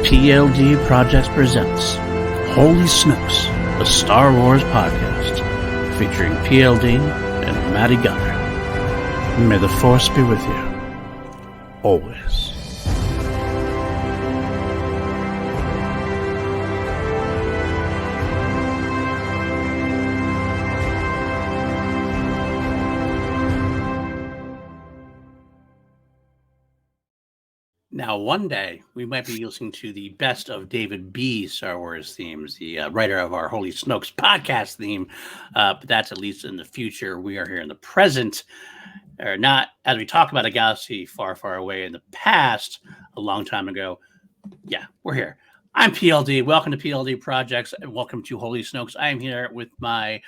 PLD Projects presents Holy Snokes, the Star Wars podcast, featuring PLD and Matty Gunner. May the Force be with you, always. Now, one day, we might be listening to the best of David B. Star Wars themes, the writer of our Holy Snokes podcast theme, but that's at least in the future. We are here in the present, or not, as we talk about a galaxy far, far away in the past, a long time ago. Yeah, we're here. I'm PLD. Welcome to PLD Projects, and welcome to Holy Snokes. I am here with my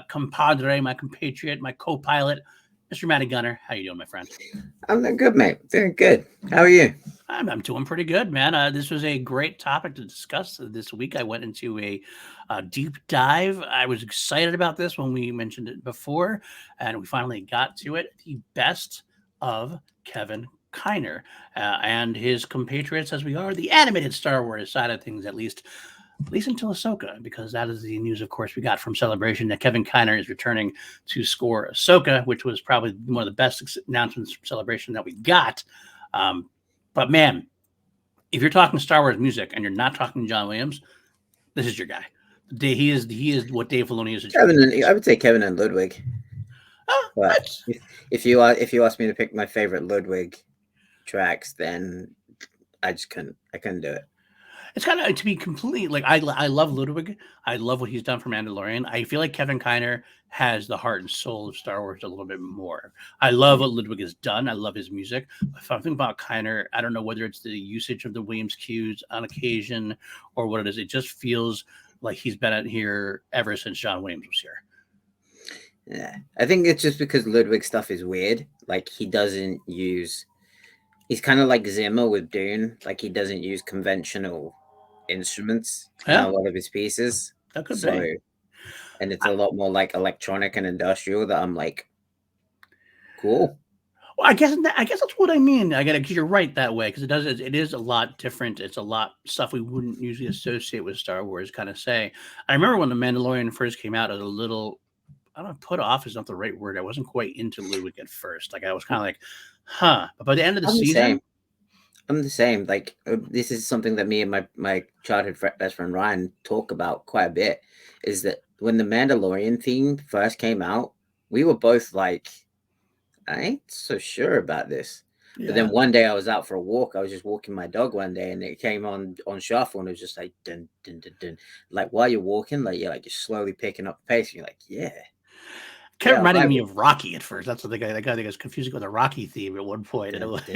compadre, my compatriot, my co-pilot, Mr. Matty Gunner. How you doing, my friend? I'm doing good, mate. Doing good. How are you? I'm doing pretty good, man. This was a great topic to discuss this week. I went into a deep dive. I was excited about this when we mentioned it before, and we finally got to it. The best of Kevin Kiner and his compatriots, as we are, the animated Star Wars side of things, at least until Ahsoka, because that is the news, of course, we got from Celebration that Kevin Kiner is returning to score Ahsoka, which was probably one of the best announcements from Celebration that we got. But man, if you're talking Star Wars music and you're not talking John Williams, this is your guy. He is what Dave Filoni is. I would say Kevin and Ludwig. But if you ask me to pick my favorite Ludwig tracks, then I couldn't do it. It's kind of, to be completely, like, I love Ludwig. I love what he's done for Mandalorian. I feel like Kevin Kiner has the heart and soul of Star Wars a little bit more. I love what Ludwig has done. I love his music. If I'm thinking about Kiner, I don't know whether it's the usage of the Williams cues on occasion or what it is. It just feels like he's been out here ever since John Williams was here. Yeah, I think it's just because Ludwig stuff is weird. Like, he's kind of like Zimmer with Dune. Like, he doesn't use conventional instruments in a lot of his pieces. That could be. And it's a lot more like electronic and industrial that I'm like, cool. Well, I guess that's what I mean. I get it, because you're right that way, because it is a lot different. It's a lot stuff we wouldn't usually associate with Star Wars, kind of say. I remember when The Mandalorian first came out, I was a little, I don't know, put off is not the right word. I wasn't quite into Ludwig at first. Like, I was kind of like, huh. But by the end of the season, I'm the same. Like, this is something that me and my childhood best friend Ryan talk about quite a bit, is that when the Mandalorian theme first came out, we were both like, I ain't so sure about this. Yeah. But then one day I was out for a walk. I was just walking my dog one day, and it came on shuffle, and it was just like, dun, dun, dun, dun. Like, while you're walking, like, you're slowly picking up the pace, and you're like, yeah. Kept reminding me of Rocky at first. That's what the guy was confusing with a Rocky theme at one point,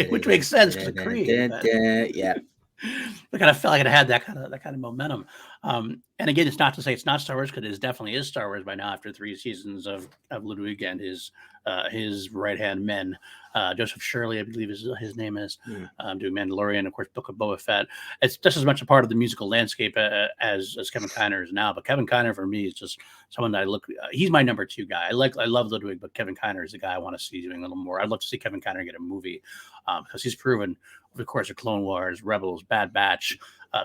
which makes sense for Creed. Yeah, it kind of felt like it had that kind of momentum. And again, it's not to say it's not Star Wars, because it definitely is Star Wars by now after 3 seasons of Ludwig and his right hand men. Joseph Shirley, I believe his name is, doing Mandalorian, of course, Book of Boba Fett. It's just as much a part of the musical landscape as Kevin Kiner is now. But Kevin Kiner for me is just someone that he's my number 2 guy. I love Ludwig, but Kevin Kiner is the guy I want to see doing a little more. I'd love to see Kevin Kiner get a movie, because he's proven over the course of Clone Wars, Rebels, Bad Batch,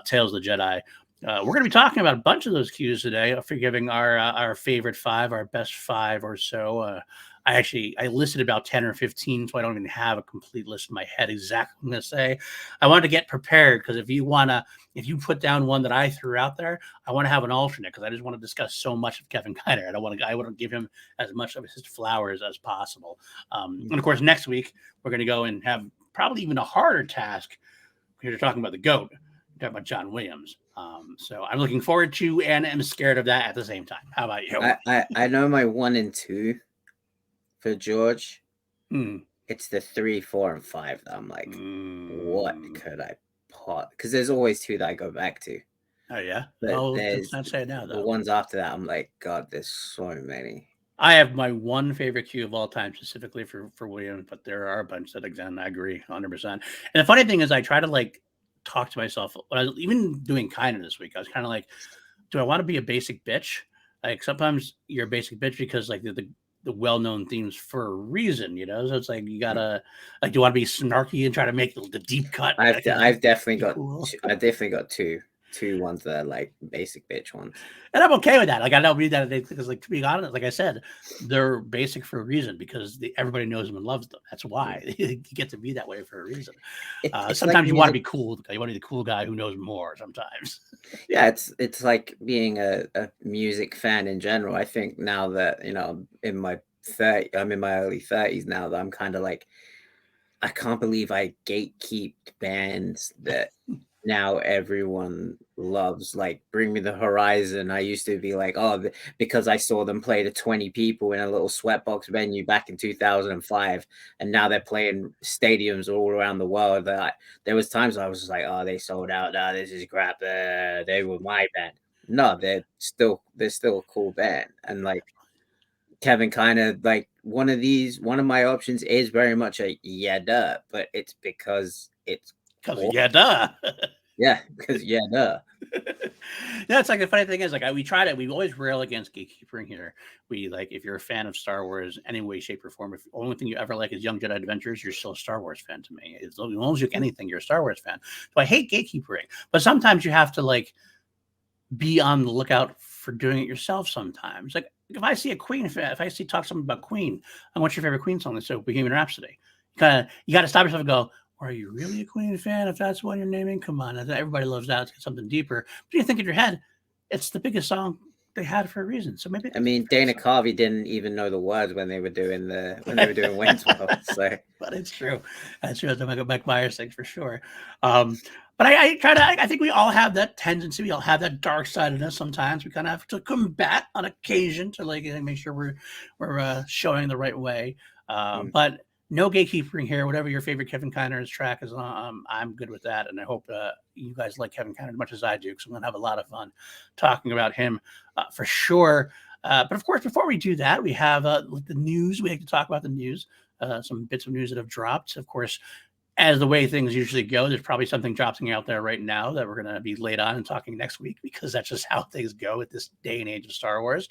Tales of the Jedi. We're going to be talking about a bunch of those cues today, forgiving our favorite 5, our best 5 or so. I listed about 10 or 15, so I don't even have a complete list in my head exactly what I'm going to say. I wanted to get prepared, because if you put down one that I threw out there, I want to have an alternate, because I just want to discuss so much of Kevin Kiner. I want to give him as much of his flowers as possible. And of course, next week, we're going to go and have probably even a harder task, because you're talking about the GOAT. You're talking about John Williams. So I'm looking forward to and am scared of that at the same time. How about you? I know my 1 and 2 for George. It's the 3, 4, and 5 that I'm like, what could I pot? Because there's always 2 that I go back to. Oh yeah. Let's not say it now, though. The ones after that, I'm like, God, there's so many. I have my one favorite cue of all time, specifically for Williams, but there are a bunch that, again, I agree 100%. And the funny thing is, I try to talk to myself. When I was even doing Kiner this week, I was kind of like, do I want to be a basic bitch? Like, sometimes you're a basic bitch because the the well-known themes for a reason, So it's like you gotta like, do you want to be snarky and try to make the deep cut? I've definitely got cool. I definitely got two ones that are like basic bitch ones, and I'm okay with that. Like I don't read that because, like, to be honest, like I said, they're basic for a reason because everybody knows them and loves them. That's why you get to be that way for a reason. it's Sometimes like you want to be cool. You want to be the cool guy who knows more. Sometimes, yeah, it's like being a music fan in general. I think now that I'm in my early 30s now, that I'm kind of like, I can't believe I gatekeep bands that now everyone loves. Like Bring Me the Horizon. I used to be like, oh, because I saw them play to 20 people in a little sweatbox venue back in 2005, and now they're playing stadiums all around the world. That there was times I was just like, oh, they sold out. Nah, this is crap. They were my band. No, they're still a cool band, and like Kevin kind of like one of my options is very much a yeah duh, but it's because it's because cool. yeah, duh. Yeah, because yeah duh. Yeah, it's like the funny thing is, like we try to, we always rail against gatekeeping here. We like, if you're a fan of Star Wars any way, shape, or form, if the only thing you ever like is Young Jedi Adventures, you're still a Star Wars fan to me. As long as you like anything, you're a Star Wars fan. So I hate gatekeeping, but sometimes you have to like be on the lookout for doing it yourself. Sometimes, like if I see a Queen, if I see talk something about Queen, and what's your favorite Queen song? So Bohemian Rhapsody. You got to stop yourself and go, are you really a Queen fan? If that's what you're naming, come on. Everybody loves that. It's something deeper. But you think in your head, it's the biggest song they had for a reason. So maybe I mean, Dana Carvey didn't even know the words when they were doing Wayne's World. So, but it's true. That's true. That's a Mike Myers thing for sure. But I think we all have that tendency. We all have that dark side in us. Sometimes we kind of have to combat on occasion to like make sure we're showing the right way. But no gatekeeping here. Whatever your favorite Kevin Kiner's track is, I'm good with that, and I hope you guys like Kevin Kiner as much as I do, because I'm gonna have a lot of fun talking about him for sure. But of course, before we do that, we have the news. We like to talk about the news, some bits of news that have dropped. Of course, as the way things usually go, there's probably something dropping out there right now that we're going to be late on and talking next week, because that's just how things go at this day and age of Star Wars.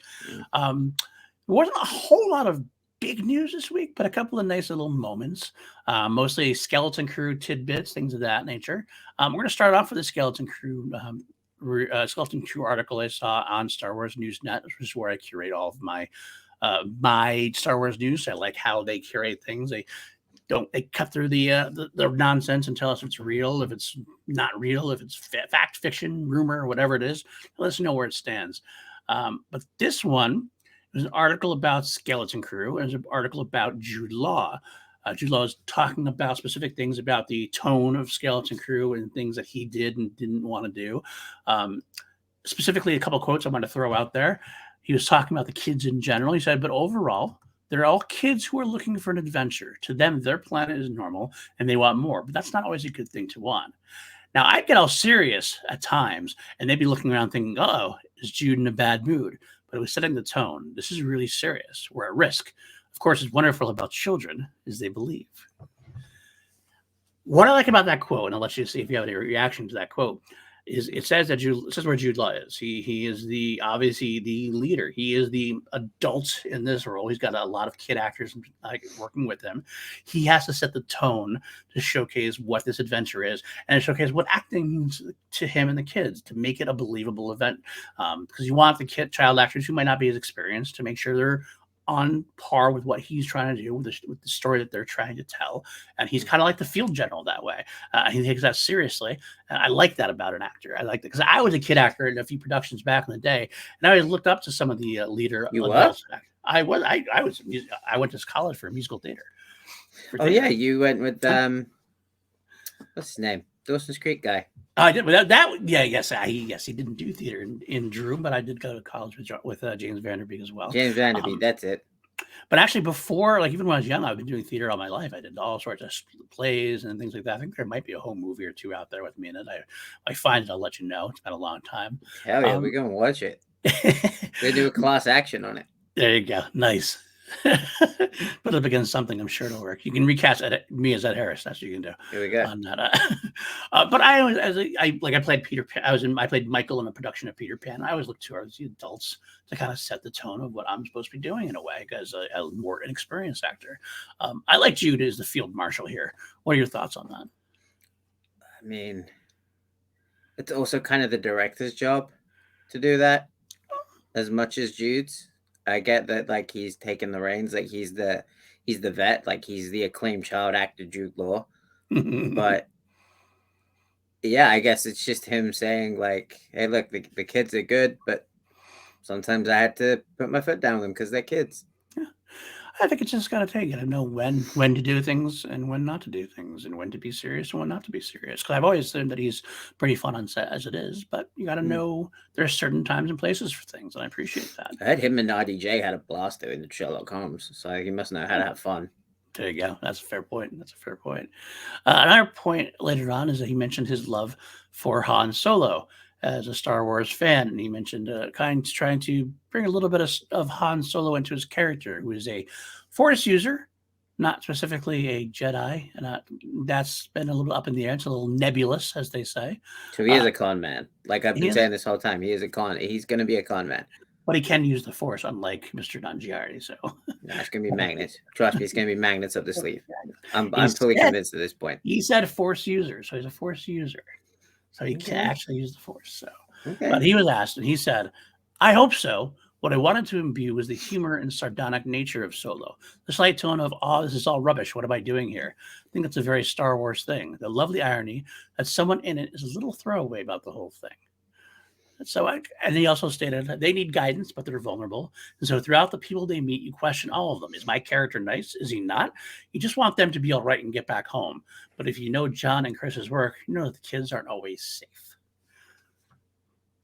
There wasn't a whole lot of big news this week, but a couple of nice little moments, mostly Skeleton Crew tidbits, things of that nature. We're going to start off with the Skeleton Crew article I saw on Star Wars Newsnet, which is where I curate all of my Star Wars news. I like how they curate things. They cut through the nonsense and tell us if it's real, if it's not real, if it's fact, fiction, rumor, whatever it is. Let us know where it stands. But this one was an article about Skeleton Crew, and it was an article about Jude Law. Jude Law is talking about specific things about the tone of Skeleton Crew and things that he did and didn't want to do. Specifically, a couple of quotes I want to throw out there. He was talking about the kids in general. He said, but overall, they're all kids who are looking for an adventure. To them, their planet is normal and they want more, but that's not always a good thing to want. Now, I'd get all serious at times, and they'd be looking around thinking, oh, is Jude in a bad mood? But it was setting the tone. This is really serious. We're at risk. Of course, it's wonderful about children is they believe. What I like about that quote, and I'll let you see if you have any reaction to that quote, is it says where Jude Law is. He is obviously the leader. He is the adult in this role. He's got a lot of kid actors working with him. He has to set the tone to showcase what this adventure is, and to showcase what acting means to him and the kids, to make it a believable event. Because you want the child actors who might not be as experienced to make sure they're on par with what he's trying to do with the story that they're trying to tell. And he's kind of like the field general that way. He takes that seriously. And I like that about an actor. I like that because I was a kid actor in a few productions back in the day, and I always looked up to some of the leader adults. I went to college for musical theater. Yeah, you went with what's his name? Dawson's Creek guy. I did yes, he didn't do theater in Drew, but I did go to college with James Vanderbeek as well. James Vanderbeek, that's it. But actually, before, like even when I was young, I've been doing theater all my life. I did all sorts of plays and things like that. I think there might be a home movie or two out there with me in it. I find it, I'll let you know. It's been a long time. Hell yeah, we're gonna watch it. They do a class action on it. There you go. Nice. Put it up against something. I'm sure it'll work. You can recast me as Ed Harris. That's what you can do. Here we go. On that. But I always, I played Peter Pan. I played Michael in a production of Peter Pan. I always look towards the adults to kind of set the tone of what I'm supposed to be doing in a way, as a more inexperienced actor. I like Jude as the field marshal here. What are your thoughts on that? I mean, it's also kind of the director's job to do that as much as Jude's. I get that, like, he's taking the reins, like he's the vet, like he's the acclaimed child actor Jude Law. But yeah, I guess it's just him saying, like, hey, look, the kids are good, but sometimes I had to put my foot down with them because they're kids. I think it's just got to take it and know when to do things and when not to do things, and when to be serious and when not to be serious. Because I've always assumed that he's pretty fun on set as it is, but you got to know there's certain times and places for things, and I appreciate that. I heard him and RDJ had a blast doing the Sherlock Holmes, so he must know how to have fun. There you go. That's a fair point. Another point later on is that he mentioned his love for Han Solo as a Star Wars fan, and he mentioned trying to bring a little bit of Han Solo into his character, who is a Force user, not specifically a Jedi, and that's been a little up in the air. It's a little nebulous, as they say. So he is a con man. Like I've been saying this whole time, he is a con. He's going to be a con man. But he can use the Force, unlike Mr. Nanjiani. So it's going to be magnets. Trust me, it's going to be magnets up the sleeve. I'm fully convinced at this point. He said Force user, so he's a Force user. So he can actually use the Force. So, But he was asked, and he said, "I hope so. What I wanted to imbue was the humor and sardonic nature of Solo. The slight tone of, oh, this is all rubbish. What am I doing here?" I think that's a very Star Wars thing. The lovely irony that someone in it is a little throwaway about the whole thing. So, and he also stated that they need guidance, but they're vulnerable. And so throughout the people they meet, you question all of them. Is my character nice? Is he not? You just want them to be all right and get back home. But if you know John and Chris's work, you know that the kids aren't always safe.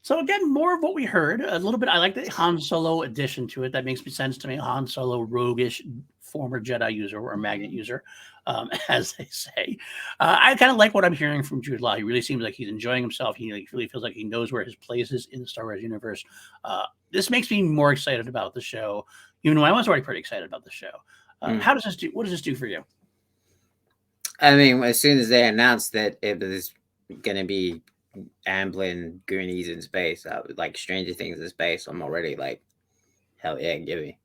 So again, more of what we heard. A little bit, I like the Han Solo addition to it. That makes sense to me. Han Solo, roguish, former Jedi user or magnet user, as they say. I kind of like what I'm hearing from Jude Law. He really seems like he's enjoying himself. He really feels like he knows where his place is in the Star Wars universe. This makes me more excited about the show, even though I was already pretty excited about the show. What does this do for you? I mean, as soon as they announced that it was going to be Amblin Goonies in space, like Stranger Things in space, I'm already like, hell yeah, give me.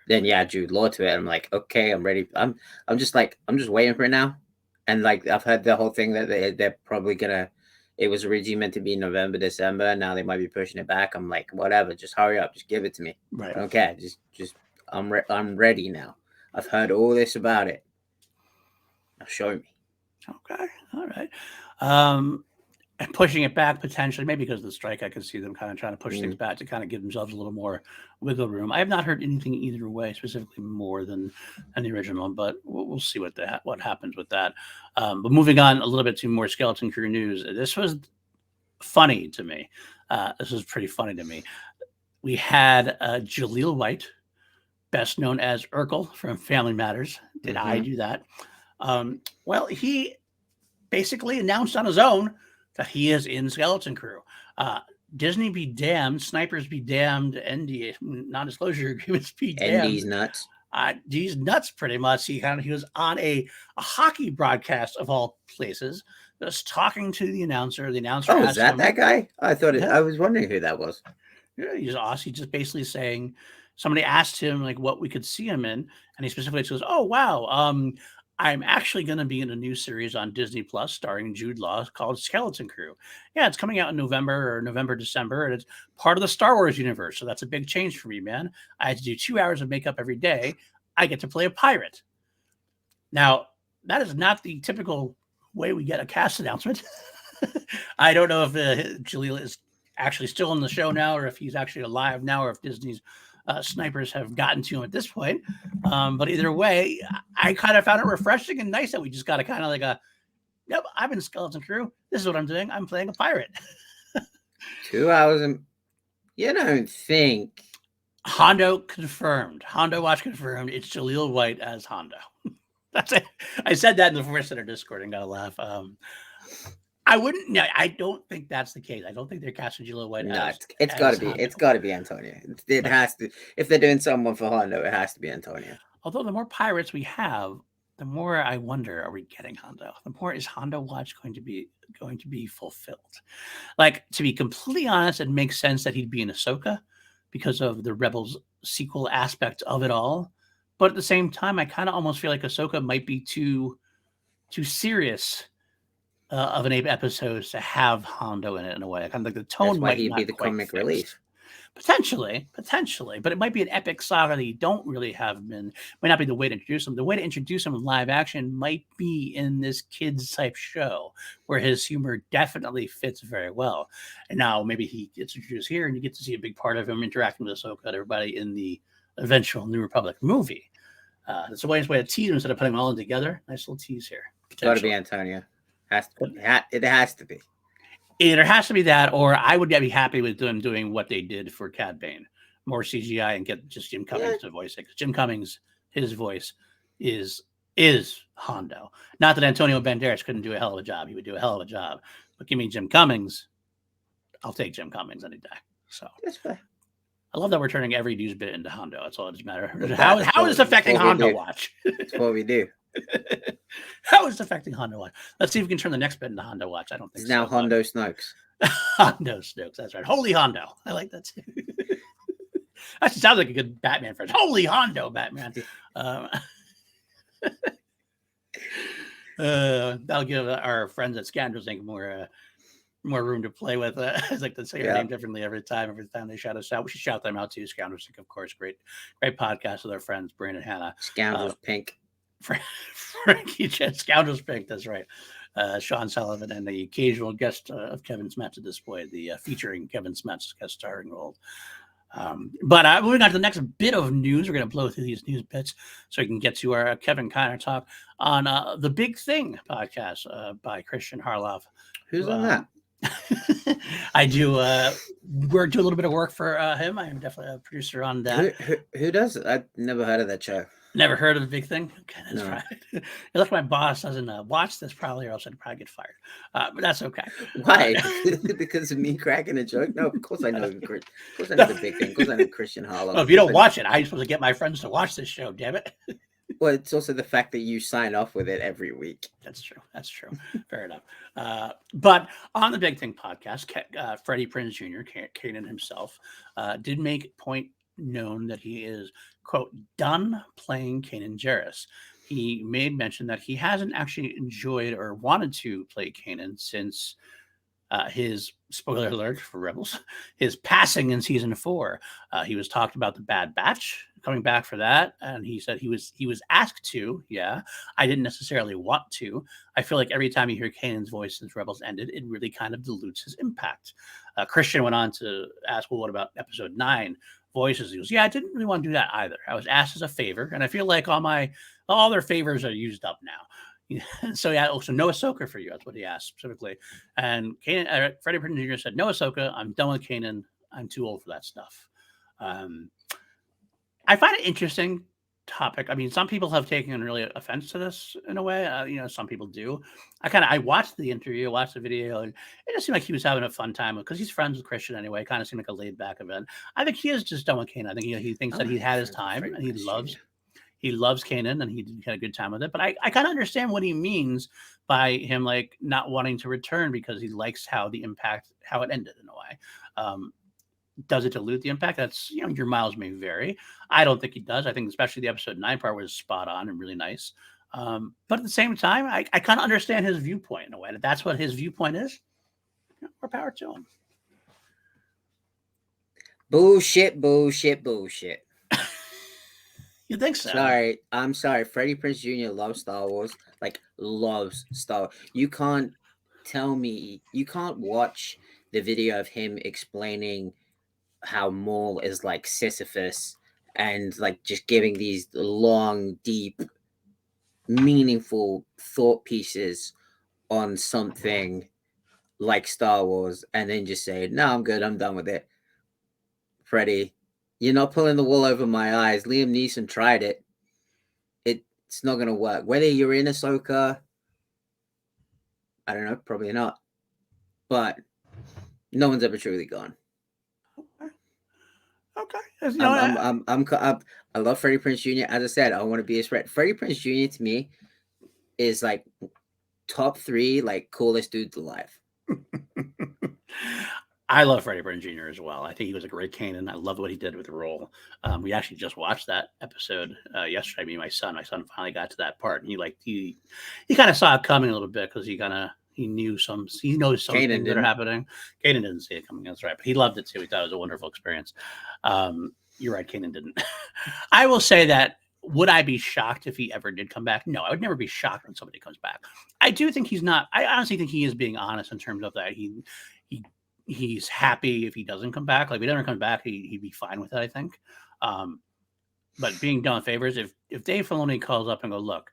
Then yeah, Jude Law to it. I'm like, okay, I'm ready. I'm just waiting for it now. And like I've heard the whole thing that they're probably gonna. It was originally meant to be November, December. Now they might be pushing it back. I'm like, whatever, just hurry up, just give it to me. Right. Okay, just I'm ready now. I've heard all this about it. Now show me. Okay, all right. And pushing it back potentially, maybe because of the strike, I could see them kind of trying to push things back to kind of give themselves a little more wiggle room. I have not heard anything either way, specifically more than the original, but we'll see what happens with that. But moving on a little bit to more Skeleton Crew news, this was funny to me. This was pretty funny to me. We had Jaleel White, best known as Urkel from Family Matters. Did I do that? Well, he basically announced on his own that he is in Skeleton Crew. Disney be damned, snipers be damned, NDA, non-disclosure agreements be damned. ND's nuts. He's nuts, pretty much. He was on a hockey broadcast of all places, just talking to the announcer. The announcer. Oh, is that guy? I thought it. Yeah. I was wondering who that was. Yeah, he's awesome. He's just basically saying. Somebody asked him like what we could see him in, and he specifically says, "Oh wow, I'm actually going to be in a new series on Disney Plus starring Jude Law called Skeleton Crew. Yeah, it's coming out in November, December, and it's part of the Star Wars universe. So that's a big change for me, man. I had to do 2 hours of makeup every day. I get to play a pirate." Now, that is not the typical way we get a cast announcement. I don't know if Jaleel is actually still on the show now, or if he's actually alive now, or if Disney's snipers have gotten to him at this point. But either way, I kind of found it refreshing and nice that we just got a kind of like yep, I'm in Skeleton Crew. This is what I'm doing. I'm playing a pirate. 2 hours and you don't think. Hondo confirmed. Hondo Watch confirmed. It's Jaleel White as Hondo. That's it. I said that in the Force Center Discord and got a laugh. I wouldn't. No, I don't think that's the case. I don't think they're casting Jaleel White. No, it's got to be. It's got to be Antonio. It has to. If they're doing someone for Hondo, it has to be Antonio. Although the more pirates we have, the more I wonder, are we getting Hondo? The more is Hondo Watch going to be fulfilled? Like, to be completely honest, it makes sense that he'd be in Ahsoka because of the Rebels sequel aspect of it all. But at the same time, I kind of almost feel like Ahsoka might be too serious of an episodes to have Hondo in it in a way. I kind of like the tone. That's why might he'd not be the quite comic fixed. relief. Potentially, but it might be an epic saga that you don't really have been. Might not be the way to introduce him. The way to introduce him in live action might be in this kids type show where his humor definitely fits very well. And now maybe he gets introduced here, and you get to see a big part of him interacting with Ahsoka and everybody in the eventual New Republic movie. That's a way to tease him instead of putting them all in together. Nice little tease here. Got to be Antonio. It has to be. Either has to be that, or I would be happy with them doing what they did for Cad Bane, more CGI, and get just Jim Cummings to voice it. Because Jim Cummings, his voice is Hondo. Not that Antonio Banderas couldn't do a hell of a job; he would do a hell of a job. But give me Jim Cummings, I'll take Jim Cummings any day. So that's fair. I love that we're turning every news bit into Hondo. That's all that matters. How is it affecting Hondo Watch? That's what we do. How is it affecting Hondo Watch? Let's see if we can turn the next bit into Hondo Watch. I don't think it's now Hondo Snokes. Hondo Snokes. That's right. Holy Hondo. I like that too. That sounds like a good Batman phrase. Holy Hondo, Batman. That'll give our friends at Scoundrels Inc. more room to play with. I like to say our name differently every time they shout us out. We should shout them out too. Scoundrels Inc., of course. Great podcast with our friends Brandon and Hannah. Scoundrels Pink. Frankie Chen, Scoundrels Pink. That's right. Sean Sullivan and the occasional guest of Kevin Smets at this point, the featuring Kevin Smets guest starring role. But moving on to the next bit of news, we're going to blow through these news bits so we can get to our Kevin Kiner talk on the Big Thing podcast by Christian Harloff. Who's on that? I do work, do a little bit of work for him. I am definitely a producer on that. Who does it? I've never heard of that show. Never heard of the Big Thing? Okay, that's No. right. Look, my boss doesn't watch this probably, or else I'd probably get fired. But that's okay. Why? Because of me cracking a joke? No, of course I know. Of course I know the Big Thing. Of course I know Christian Harloff. Well, if you don't watch it, I'm supposed to get my friends to watch this show. Damn it. Well, it's also the fact that you sign off with it every week. That's true. That's true. Fair enough. But on the Big Thing podcast, Freddie Prinze Jr., Kanan himself, did make point known that he is, quote, done playing Kanan Jarrus. He made mention that he hasn't actually enjoyed or wanted to play Kanan since his, spoiler alert for Rebels, his passing in season 4. He was talked about the Bad Batch coming back for that, and he said he was asked to. Yeah, I didn't necessarily want to. I feel like every time you hear Kanan's voice since Rebels ended, it really kind of dilutes his impact. Christian went on to ask, well, what about episode 9 voices? He goes, yeah, I didn't really want to do that either. I was asked as a favor, and I feel like all their favors are used up now. So yeah, also no Ahsoka for you. That's what he asked specifically. And Freddie Prinze Jr. said, no Ahsoka. I'm done with Kanan. I'm too old for that stuff. I find it interesting topic. I mean, some people have taken really offense to this in a way. Some people do. I watched the interview, watched the video, and it just seemed like he was having a fun time because he's friends with Christian anyway. It kind of seemed like a laid back event. I think he is just done with Kanan. I think he thinks that he had his time and he loves Kanan and he had a good time with it. But I kind of understand what he means by him like not wanting to return because he likes how it ended in a way. Does it dilute the impact? That's, your miles may vary. I don't think he does. I think especially the episode 9 part was spot on and really nice. But at the same time, I kind of understand his viewpoint in a way. That that's what his viewpoint is. More power to him. Bullshit. You think so? I'm sorry. Freddie Prinze Jr. loves Star Wars. Like, loves Star Wars. You can't tell me, you can't watch the video of him explaining how Maul is like Sisyphus and like just giving these long, deep, meaningful thought pieces on something like Star Wars and then just say, no, I'm good. I'm done with it. Freddie, you're not pulling the wool over my eyes. Liam Neeson tried it. It's not going to work. Whether you're in Ahsoka, I don't know, probably not. but no one's ever truly gone. Okay. You know, I love Freddie Prinze Jr. As I said, I want to be his friend. Freddie Prinze Jr. to me is like top 3 like coolest dudes alive. I love Freddie Prinze Jr. as well. I think he was a great Kanan. I love what he did with the role. We actually just watched that episode yesterday. Me and my son. My son finally got to that part, and he kind of saw it coming a little bit because he knows some Kanan things that are didn't. happening. Kanan didn't see it coming. That's right, but he loved it too. He thought it was a wonderful experience. You're right, Kanan didn't. I will say that. Would I be shocked if he ever did come back? No, I would never be shocked when somebody comes back. I do think he's not. I honestly think he is being honest in terms of that. He's happy if he doesn't come back. Like if he doesn't come back, he'd be fine with it, I think. But being done favors, if Dave Filoni calls up and go, look,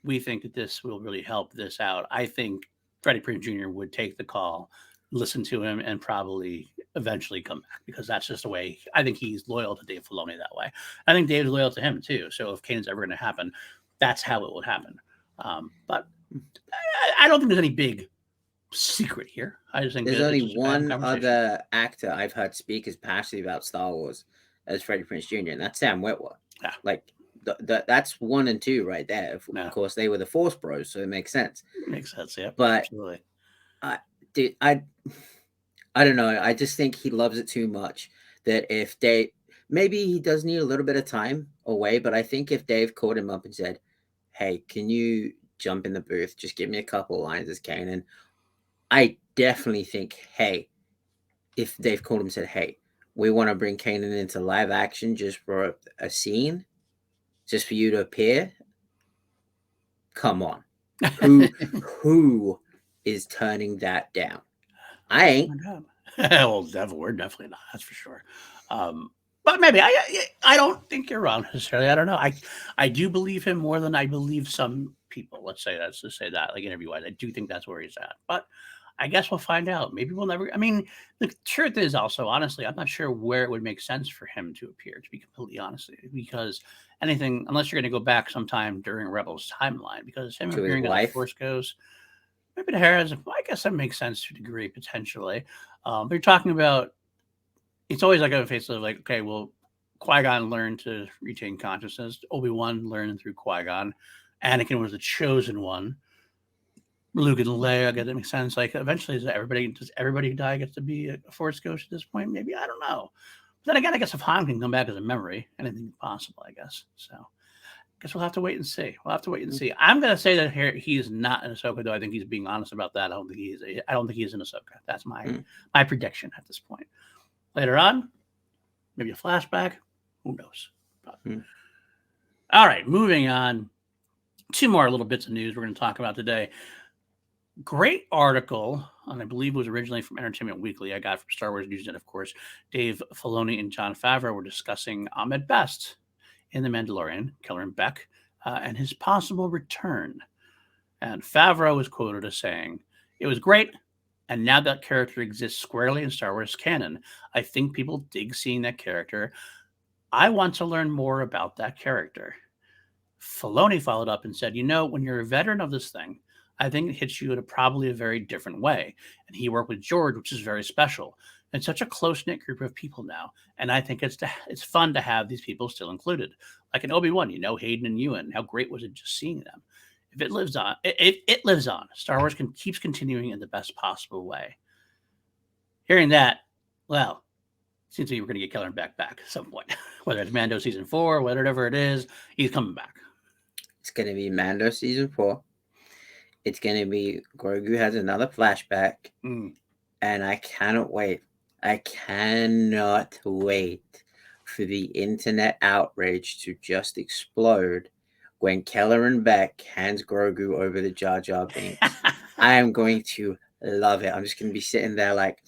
we think that this will really help this out, I think Freddie Prinze Jr. would take the call, listen to him, and probably eventually come back, because that's just the way. I think he's loyal to Dave Filoni that way. I think Dave's loyal to him too. So if Kanan's ever going to happen, that's how it would happen. But I don't think there's any big secret here. I just think there's only one other actor I've heard speak as passionately about Star Wars as Freddie Prinze Jr., and that's Sam Witwer. Yeah. Like that's 1 and 2 right there. Of course, they were the Force Bros, so it makes sense. It makes sense, yeah. But absolutely. I don't know. I just think he loves it too much that if Dave, maybe he does need a little bit of time away, but I think if Dave called him up and said, hey, can you jump in the booth? Just give me a couple lines as Kanan. I definitely think, hey, if Dave called him and said, hey, we want to bring Kanan into live action just for a scene, just for you to appear. Come on. Who is turning that down? I ain't. Well, we're definitely not. That's for sure. But maybe I don't think you're wrong necessarily. I don't know. I do believe him more than I believe some people. Let's say that, like interview wise, I do think that's where he's at. But I guess we'll find out. Maybe we'll never. I mean, the truth is also, honestly, I'm not sure where it would make sense for him to appear. To be completely honest, because anything, unless you're going to go back sometime during Rebels timeline, because him appearing as the Force Ghost. Maybe the Harris, I guess that makes sense to a degree, potentially. But you're talking about, it's always like a face of like, okay, well, Qui-Gon learned to retain consciousness. Obi-Wan learned through Qui-Gon. Anakin was the chosen one. Luke and Leia, I guess that makes sense. Like eventually, does everybody who died gets to be a Force Ghost at this point? Maybe, I don't know. But then again, I guess if Han can come back as a memory, anything is possible, I guess. So guess we'll have to wait and see. I'm going to say that he's not in Ahsoka, though. I think he's being honest about that. I don't think he's in Ahsoka. That's my prediction at this point. Later on, maybe a flashback. Who knows? All right, moving on. 2 more little bits of news we're going to talk about today. Great article, and I believe it was originally from Entertainment Weekly. I got from Star Wars News, and of course, Dave Filoni and Jon Favreau were discussing Ahmed Best in The Mandalorian, Kelleran Beck, and his possible return. And Favreau was quoted as saying, "It was great, and now that character exists squarely in Star Wars canon. I think people dig seeing that character. I want to learn more about that character." Filoni followed up and said, when you're a veteran of this thing, I think it hits you in probably a very different way. And he worked with George, which is very special. And such a close-knit group of people now. And I think it's fun to have these people still included. Like in Obi-Wan, Hayden and Ewan. How great was it just seeing them? If it lives on, it lives on. Star Wars keeps continuing in the best possible way. Hearing that, well, it seems like we're going to get Kelleran Beck back at some point. Whether it's Mando Season 4, whatever it is, he's coming back. It's going to be Mando Season 4. It's going to be Grogu has another flashback. And I cannot wait. I cannot wait for the internet outrage to just explode when Kelleran Beck hands Grogu over the Jar Jar Binks. I am going to love it. I'm just going to be sitting there like,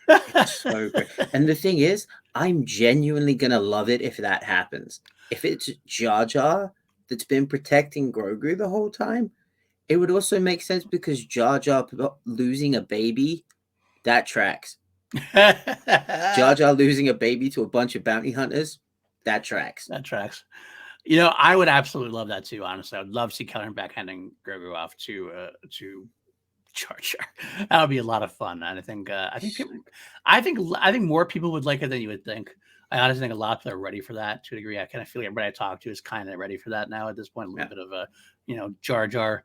it's so great. And the thing is, I'm genuinely going to love it if that happens. If it's Jar Jar that's been protecting Grogu the whole time, it would also make sense because Jar Jar losing a baby, that tracks. Jar Jar losing a baby to a bunch of bounty hunters, that tracks. That tracks. I would absolutely love that too, honestly. I would love to see Kelleran Beck handing Grogu off to Jar Jar. That would be a lot of fun. And I think more people would like it than you would think. I honestly think a lot of people are ready for that to a degree. I kind of feel like everybody I talk to is kind of ready for that now at this point. A little bit of a, Jar Jar,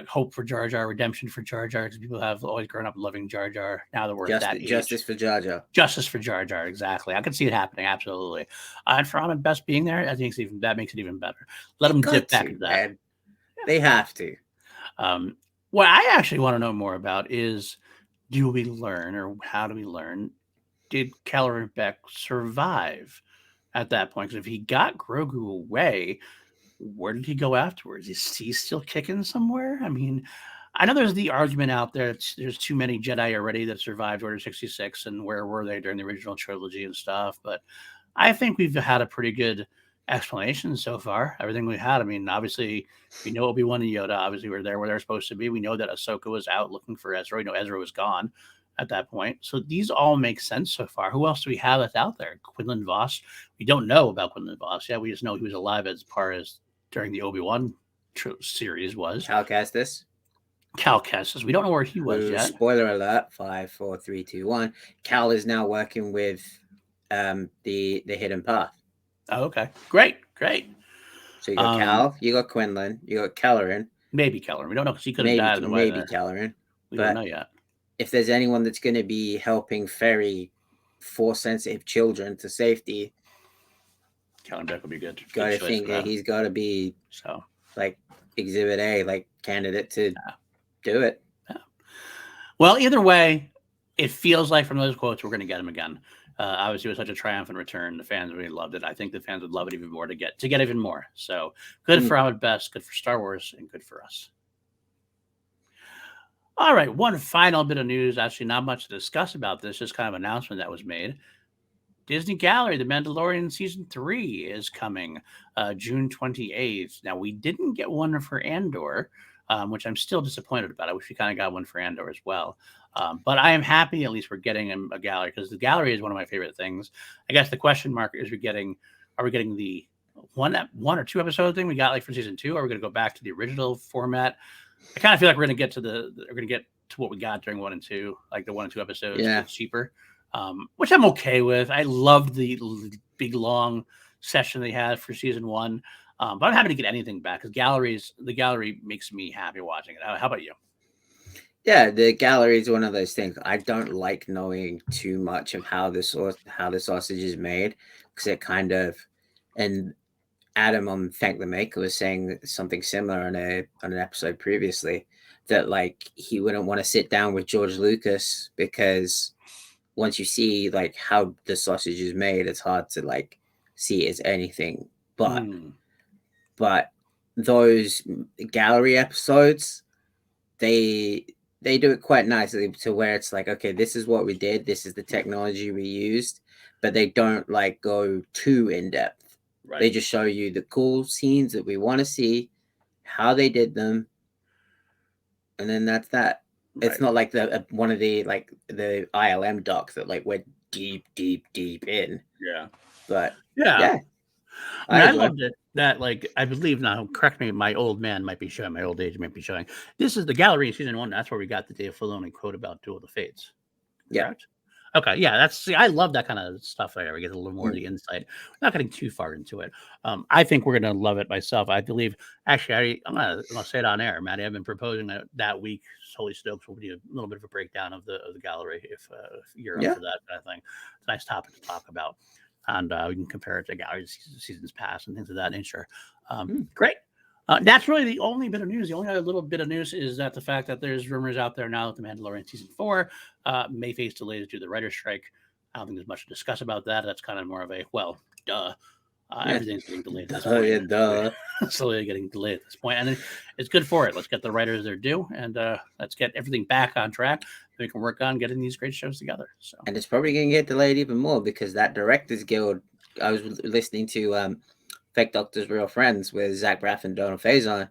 hope for Jar Jar, redemption for Jar Jar, because people have always grown up loving Jar Jar. Now that we're at that age. Justice for Jar Jar. Justice for Jar Jar, exactly. I could see it happening, absolutely. And for Ahmed Best being there, I think that makes it even better. Let them dip back into that. Man. They have to. What I actually want to know more about is, do we learn, or how do we learn, did Calvin Beck survive at that point? Because if he got Grogu away, where did he go afterwards? Is he still kicking somewhere? I mean, I know there's the argument out there that there's too many Jedi already that survived Order 66, and where were they during the original trilogy and stuff. But I think we've had a pretty good explanation so far. Everything we had. I mean, obviously, we know Obi-Wan and Yoda obviously were there where they're supposed to be. We know that Ahsoka was out looking for Ezra. We know Ezra was gone at that point. So these all make sense so far. Who else do we have that's out there? Quinlan Vos. We don't know about Quinlan Vos. Yeah, we just know he was alive as far as during the Obi-Wan series was. Cal Kestis. We don't know where he was yet. Spoiler alert, 5, 4, 3, 2, 1. Cal is now working with the Hidden Path. Oh, okay. Great. So you got Cal, you got Quinlan, you got Kelleran. Maybe Kelleran. We don't know because he could have died in the way. Maybe Kelleran. We don't know yet. If there's anyone that's going to be helping ferry Force-sensitive children to safety, Kelleran Beck would be good. Got to think that he's got to be like Exhibit A, like candidate to do it. Yeah. Well, either way, it feels like from those quotes we're going to get him again. Obviously, it was such a triumphant return. The fans really loved it. I think the fans would love it even more to get even more. So good for Ahmed Best, good for Star Wars, and good for us. All right, one final bit of news. Actually, not much to discuss about this. Just kind of announcement that was made. Disney Gallery, The Mandalorian Season 3 is coming June 28th. Now, we didn't get one for Andor, which I'm still disappointed about. I wish we kind of got one for Andor as well. But I am happy at least we're getting a gallery, because the gallery is one of my favorite things. I guess the question mark is, are we getting the one or two episode thing we got like for Season 2? Or are we going to go back to the original format? I kind of feel like we're going to get to what we got during 1 and 2, like the 1 and 2 episodes. Yeah. It's cheaper. Which I'm okay with. I loved the big long session they had for Season 1, but I'm happy to get anything back, because the gallery makes me happy watching it. How about you? Yeah, the gallery is one of those things. I don't like knowing too much of how the sausage is made, because it kind of, and Adam on Thank the Maker was saying something similar on an episode previously, that like he wouldn't want to sit down with George Lucas, because once you see like how the sausage is made, it's hard to like see it as anything but those gallery episodes, they do it quite nicely to where it's like, okay, this is what we did, this is the technology we used, but they don't like go too in depth. Right. They just show you the cool scenes that we want to see, how they did them, and then that's that. Right. It's not like the one of the like the ILM docs that like went deep in. Yeah. But yeah. I loved it. That like, I believe now, correct me, my old age might be showing. This is the gallery in Season 1. That's where we got the Dave Filoni quote about Duel of the Fates. Correct? Yeah. Okay. Yeah. I love that kind of stuff. Where we get a little more of the insight. We're not getting too far into it. I think we're going to love it myself. I believe, actually, I'm going to say it on air, Matty. I've been proposing that week, Holy Snokes will be a little bit of a breakdown of the gallery, if you're up for that kind of thing. It's a nice topic to talk about. And we can compare it to gallery seasons past and things of that nature. Great. That's really the only bit of news. The only other little bit of news is that the fact that there's rumors out there now that The Mandalorian Season 4 may face delays due to the writer's strike. I don't think there's much to discuss about that. That's kind of more of a, well, duh. Everything's getting delayed at this point. Yeah, duh. Slowly getting delayed at this point. And it's good for it. Let's get the writers their due, and let's get everything back on track. We can work on getting these great shows together. So, and it's probably going to get delayed even more, because that Directors Guild, I was listening to Fake Doctors Real Friends with Zach Braff and Donald Faison.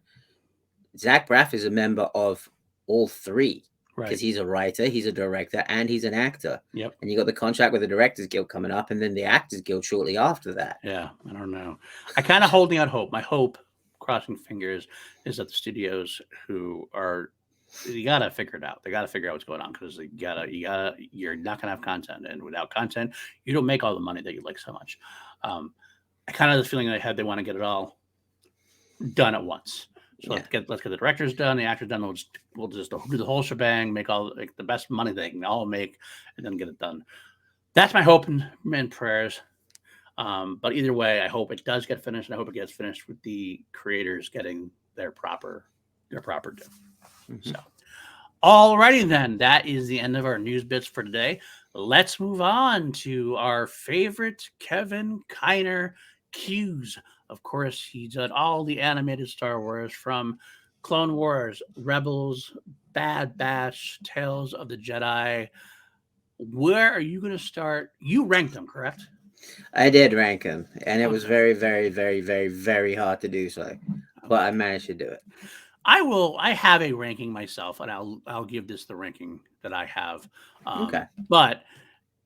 Zach Braff is a member of all three, because he's a writer, he's a director, and he's an actor. Yep. And you got the contract with the Directors Guild coming up, and then the Actors Guild shortly after that. Yeah, I don't know. I kind of holding out hope. My hope, crossing fingers, is that the studios who are You gotta figure it out. They gotta figure out what's going on because you're not gonna have content, and without content, you don't make all the money that you like so much. I kind of have the feeling they want to get it all done at once. So Yeah. let's get the directors done, the actors done. We'll just do the whole shebang, make all like the best money they can all make, and then get it done. That's my hope and prayers. But either way, I hope it does get finished, and I hope it gets finished with the creators getting their proper due. So, alrighty then, that is the end of our news bits for today. Let's move on to our favorite Kevin Kiner cues. Of course, he's done all the animated Star Wars from Clone Wars, Rebels, Bad Batch, Tales of the Jedi. Where are you going to start? You ranked them, correct? I did rank him, and it was very, very, very, very, very hard to do so, but I managed to do it. I have a ranking myself, and I'll give this the ranking that I have. Okay. But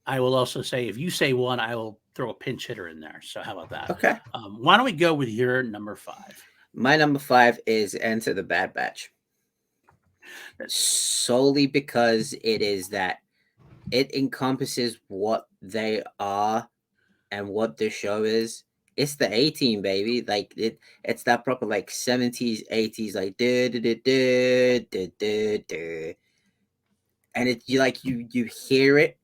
I will also say, if you say one, I will throw a pinch hitter in there. So how about that? Okay. Why don't we go with your number 5? My number 5 is Enter the Bad Batch. Solely because it encompasses what they are and what the show is. It's the 18, baby. Like it's that proper like 70s, 80s, like and it's you hear it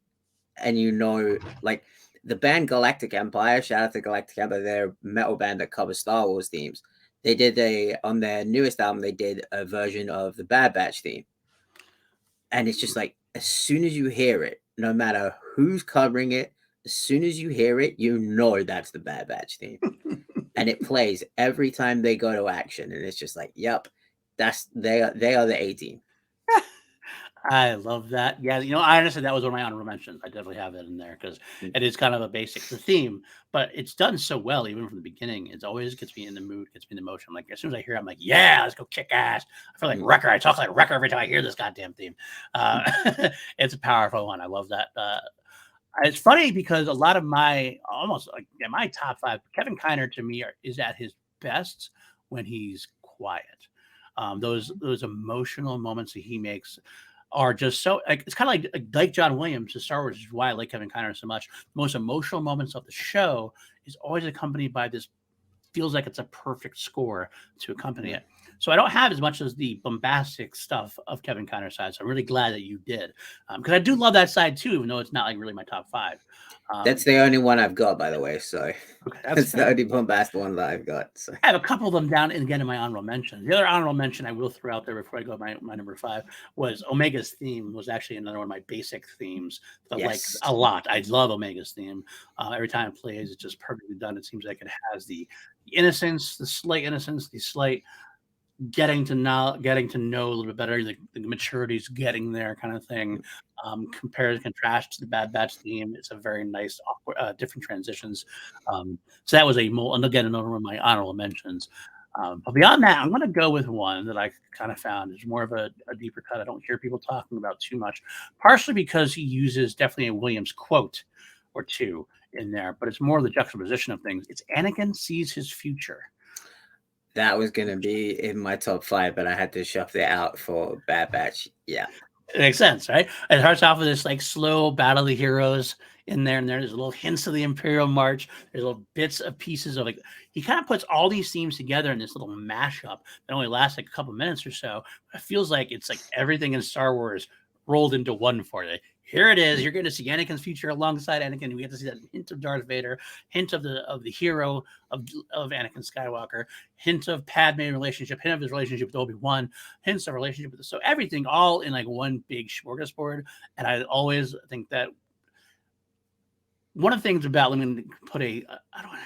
and you know, like the band Galactic Empire, shout out to Galactic Empire, they're a metal band that covers Star Wars themes. They did on their newest album, they did a version of the Bad Batch theme. And it's just like, as soon as you hear it, no matter who's covering it, as soon as you hear it, you know that's the Bad Batch theme. And it plays every time they go to action. And it's just like, yep, they are the 18. I love that. Yeah, I honestly, that was one of my honorable mentions. I definitely have it in there because it is kind of a basic theme, but it's done so well even from the beginning. It always gets me in the mood, gets me in the motion. Like as soon as I hear it, I'm like, yeah, let's go kick ass. I feel like Wrecker. I talk like Wrecker every time I hear this goddamn theme. It's a powerful one. I love that. It's funny because a lot of my top 5, Kevin Kiner to me is at his best when he's quiet. Those emotional moments that he makes are just so like, it's kind of like John Williams to Star Wars, is why I like Kevin Kiner so much. The most emotional moments of the show is always accompanied by this, feels like it's a perfect score to accompany it. So I don't have as much as the bombastic stuff of Kevin Kiner's side. So I'm really glad that you did, because I do love that side too, even though it's not like really my top 5. That's the only one I've got, by the way. So okay, that's the only bombastic one that I've got. So I have a couple of them down, and again in my honorable mention. The other honorable mention I will throw out there before I go my number 5 was Omega's theme was actually another one of my basic themes that like a lot. I love Omega's theme. Every time it plays, it's just perfectly done. It seems like it has the innocence, the slight getting to know a little bit better, the maturity's getting there kind of thing. Compares and contrasts to the Bad Batch theme. It's a very nice, awkward, different transitions. So that was and again, another one of my honorable mentions. But beyond that, I'm going to go with one that I kind of found is more of a deeper cut. I don't hear people talking about too much, partially because he uses definitely a Williams quote or two in there, but it's more the juxtaposition of things. It's Anakin sees his future. That was going to be in my top 5, but I had to shove it out for Bad Batch. Yeah. It makes sense, right? It starts off with this like slow battle of the heroes in there, and there's little hints of the Imperial March. There's little bits of pieces of he kind of puts all these themes together in this little mashup that only lasts like a couple minutes or so. It feels like it's like everything in Star Wars rolled into one for you. Here it is. You're going to see Anakin's future alongside Anakin. We get to see that hint of Darth Vader, hint of the hero of Anakin Skywalker, hint of Padme relationship, hint of his relationship with Obi-Wan, hints of relationship with so everything all in like one big smorgasbord. And I always think that one of the things about, let me put I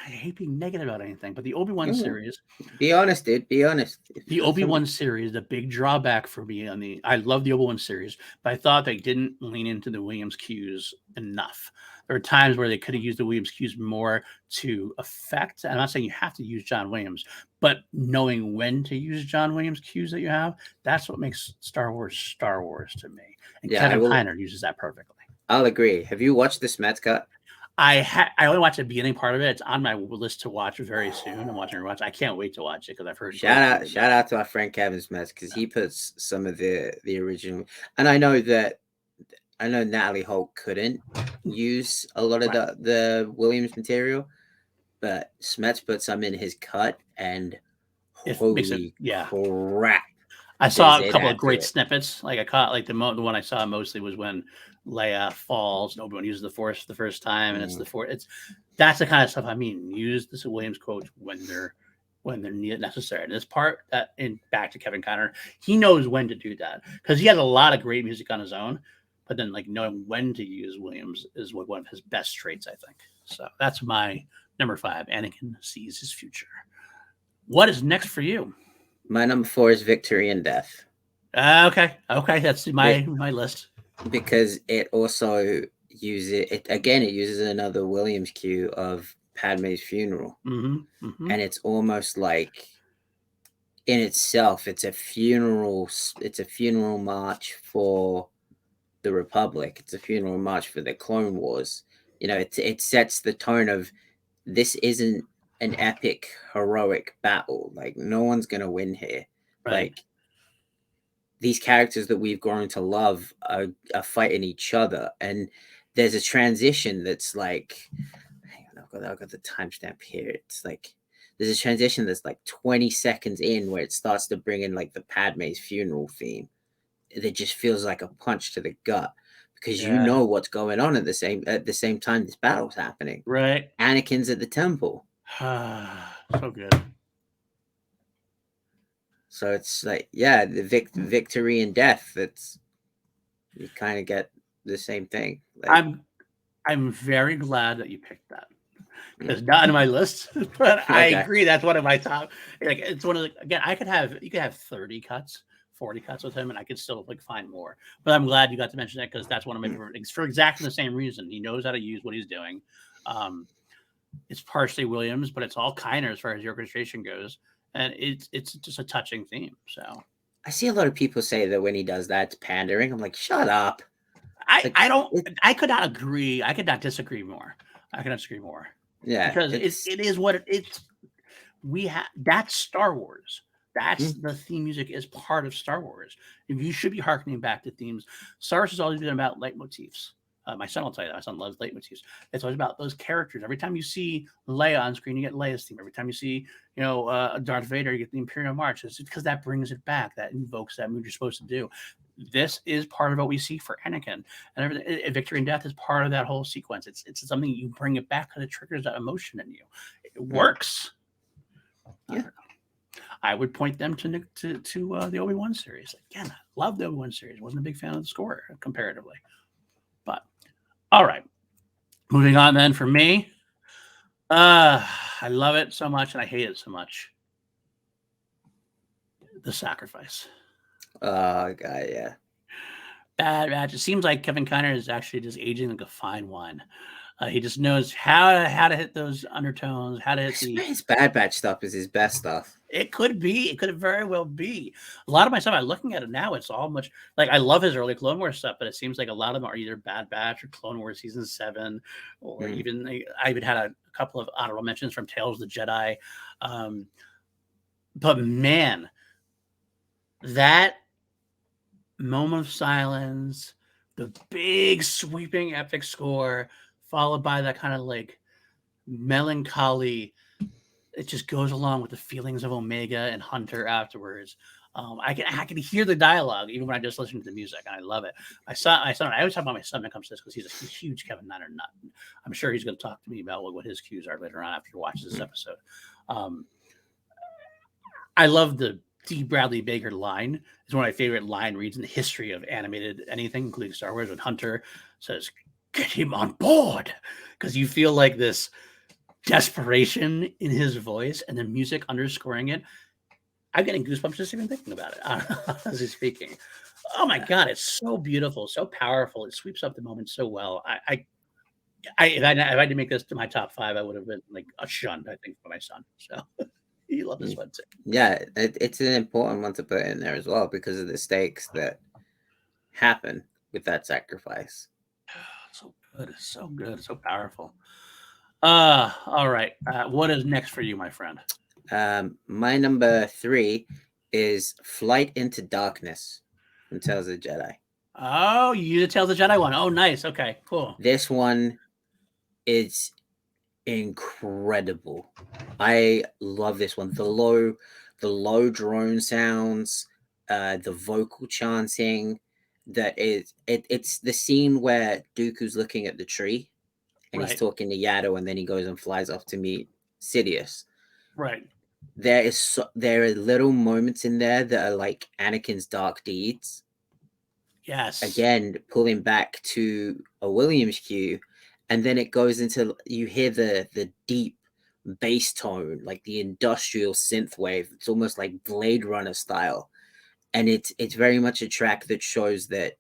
hate being negative about anything, but the Obi-Wan series. Be honest, dude. Be honest. The Obi-Wan series, the big drawback for me I love the Obi-Wan series, but I thought they didn't lean into the Williams cues enough. There are times where they could have used the Williams cues more to effect. And I'm not saying you have to use John Williams, but knowing when to use John Williams cues that you have, that's what makes Star Wars to me. And Kevin Kiner uses that perfectly. I'll agree. Have you watched the Smets cut? I only watched the beginning part of it. It's on my list to watch very soon. I'm watching rewatch. I can't wait to watch it because I've heard Shout out to our friend Kevin Smith, because he puts some of the original, and I know Natalie Holt couldn't use a lot of the Williams material, but Smets put some in his cut, and holy crap. I saw a couple of great snippets. Like I caught like the one I saw mostly was when Leia falls and Obi-Wan uses the Force for the first time, and it's the Force. That's the kind of stuff I mean. Use the Williams quotes when they're necessary. And this part, back to Kevin Conner, he knows when to do that because he has a lot of great music on his own. But then, like, knowing when to use Williams is one of his best traits, I think. So that's my number 5. Anakin sees his future. What is next for you? My number 4 is Victory and Death. Okay, that's my list. Because it also uses another Williams cue of Padme's funeral, and it's almost like in itself, it's a funeral march for the Republic. It's a funeral march for the Clone Wars. You know, it sets the tone of this isn't an epic, heroic battle. Like, no one's gonna win here. Right. Like, these characters that we've grown to love are fighting each other, and there's a transition that's like, hang on, I've got the timestamp here. It's like there's a transition that's like 20 seconds in where it starts to bring in like the Padme's funeral theme. It just feels like a punch to the gut, because you know what's going on at the same time this battle's happening. Right. Anakin's at the temple. So good. So it's like, the victory and death. That's, you kind of get the same thing. Like, I'm very glad that you picked that. It's not on my list, but I agree. That's one of my top. Like, it's one of the, again, you could have 30 cuts, 40 cuts with him, and I could still like find more. But I'm glad you got to mention that, because that's one of my favorite things for exactly the same reason. He knows how to use what he's doing. It's partially Williams, but it's all Kiner as far as the orchestration goes, and it's just a touching theme. So I see a lot of people say that when he does that, it's pandering. I'm like, shut up. I could not agree. I could not disagree more. I cannot disagree more. Yeah, because it is what it's. We have that's Star Wars. That's the theme music is part of Star Wars. You should be harkening back to themes. Star Wars has always been about leitmotifs. My son will tell you that. My son loves leitmotifs. It's always about those characters. Every time you see Leia on screen, you get Leia's theme. Every time you see, Darth Vader, you get the Imperial March. It's because that brings it back. That invokes that mood you're supposed to do. This is part of what we see for Anakin, and everything. Victory and Death is part of that whole sequence. It's something you bring it back because it triggers that emotion in you. It works. Yeah. I would point them to the Obi-Wan series. Again, I love the Obi-Wan series. Wasn't a big fan of the score comparatively. But all right. Moving on then for me. I love it so much and I hate it so much. The Sacrifice. Oh God, yeah. Bad match. It seems like Kevin Conner is actually just aging like a fine wine. He just knows how to hit those undertones, how to hit his Bad Batch stuff is his best stuff. It could be. It could very well be. A lot of my stuff, I'm looking at it now, it's all much like I love his early Clone Wars stuff, but it seems like a lot of them are either Bad Batch or Clone Wars Season 7, or even I even had a couple of honorable mentions from Tales of the Jedi. But man, that moment of silence, the big sweeping epic score, followed by that kind of like melancholy, it just goes along with the feelings of Omega and Hunter afterwards. I can hear the dialogue even when I just listen to the music, and I love it. I always talk about my son when it comes to this, because he's a huge Kevin Conner nut. I'm sure he's going to talk to me about what his cues are later on after he watches this episode. I love the D. Bradley Baker line. It's one of my favorite line reads in the history of animated anything, including Star Wars, when Hunter says, "Get him on board," because you feel like this desperation in his voice and the music underscoring it. I'm getting goosebumps just even thinking about it as he's speaking. Oh my God, it's so beautiful, so powerful. It sweeps up the moment so well. If I had to make this to my top 5, I would have been like a shunned, I think, for my son. So he loved this one too. Yeah, it's an important one to put in there as well, because of the stakes that happen with that sacrifice. good. So good. So powerful. All right. What is next for you, my friend? My number 3 is Flight into Darkness from Tales of the Jedi. Oh, you the Tales of the Jedi one. Oh, nice. Okay, cool. This one is incredible. I love this one. The low drone sounds, the vocal chanting. It's the scene where Dooku's looking at the tree and he's Right. talking to Yaddle, and then he goes and flies off to meet Sidious. Right. There are little moments in there that are like Anakin's dark deeds. Yes. Again, pulling back to a Williams cue, and then it goes into, you hear the deep bass tone, like the industrial synth wave. It's almost like Blade Runner style, and it's very much a track that shows that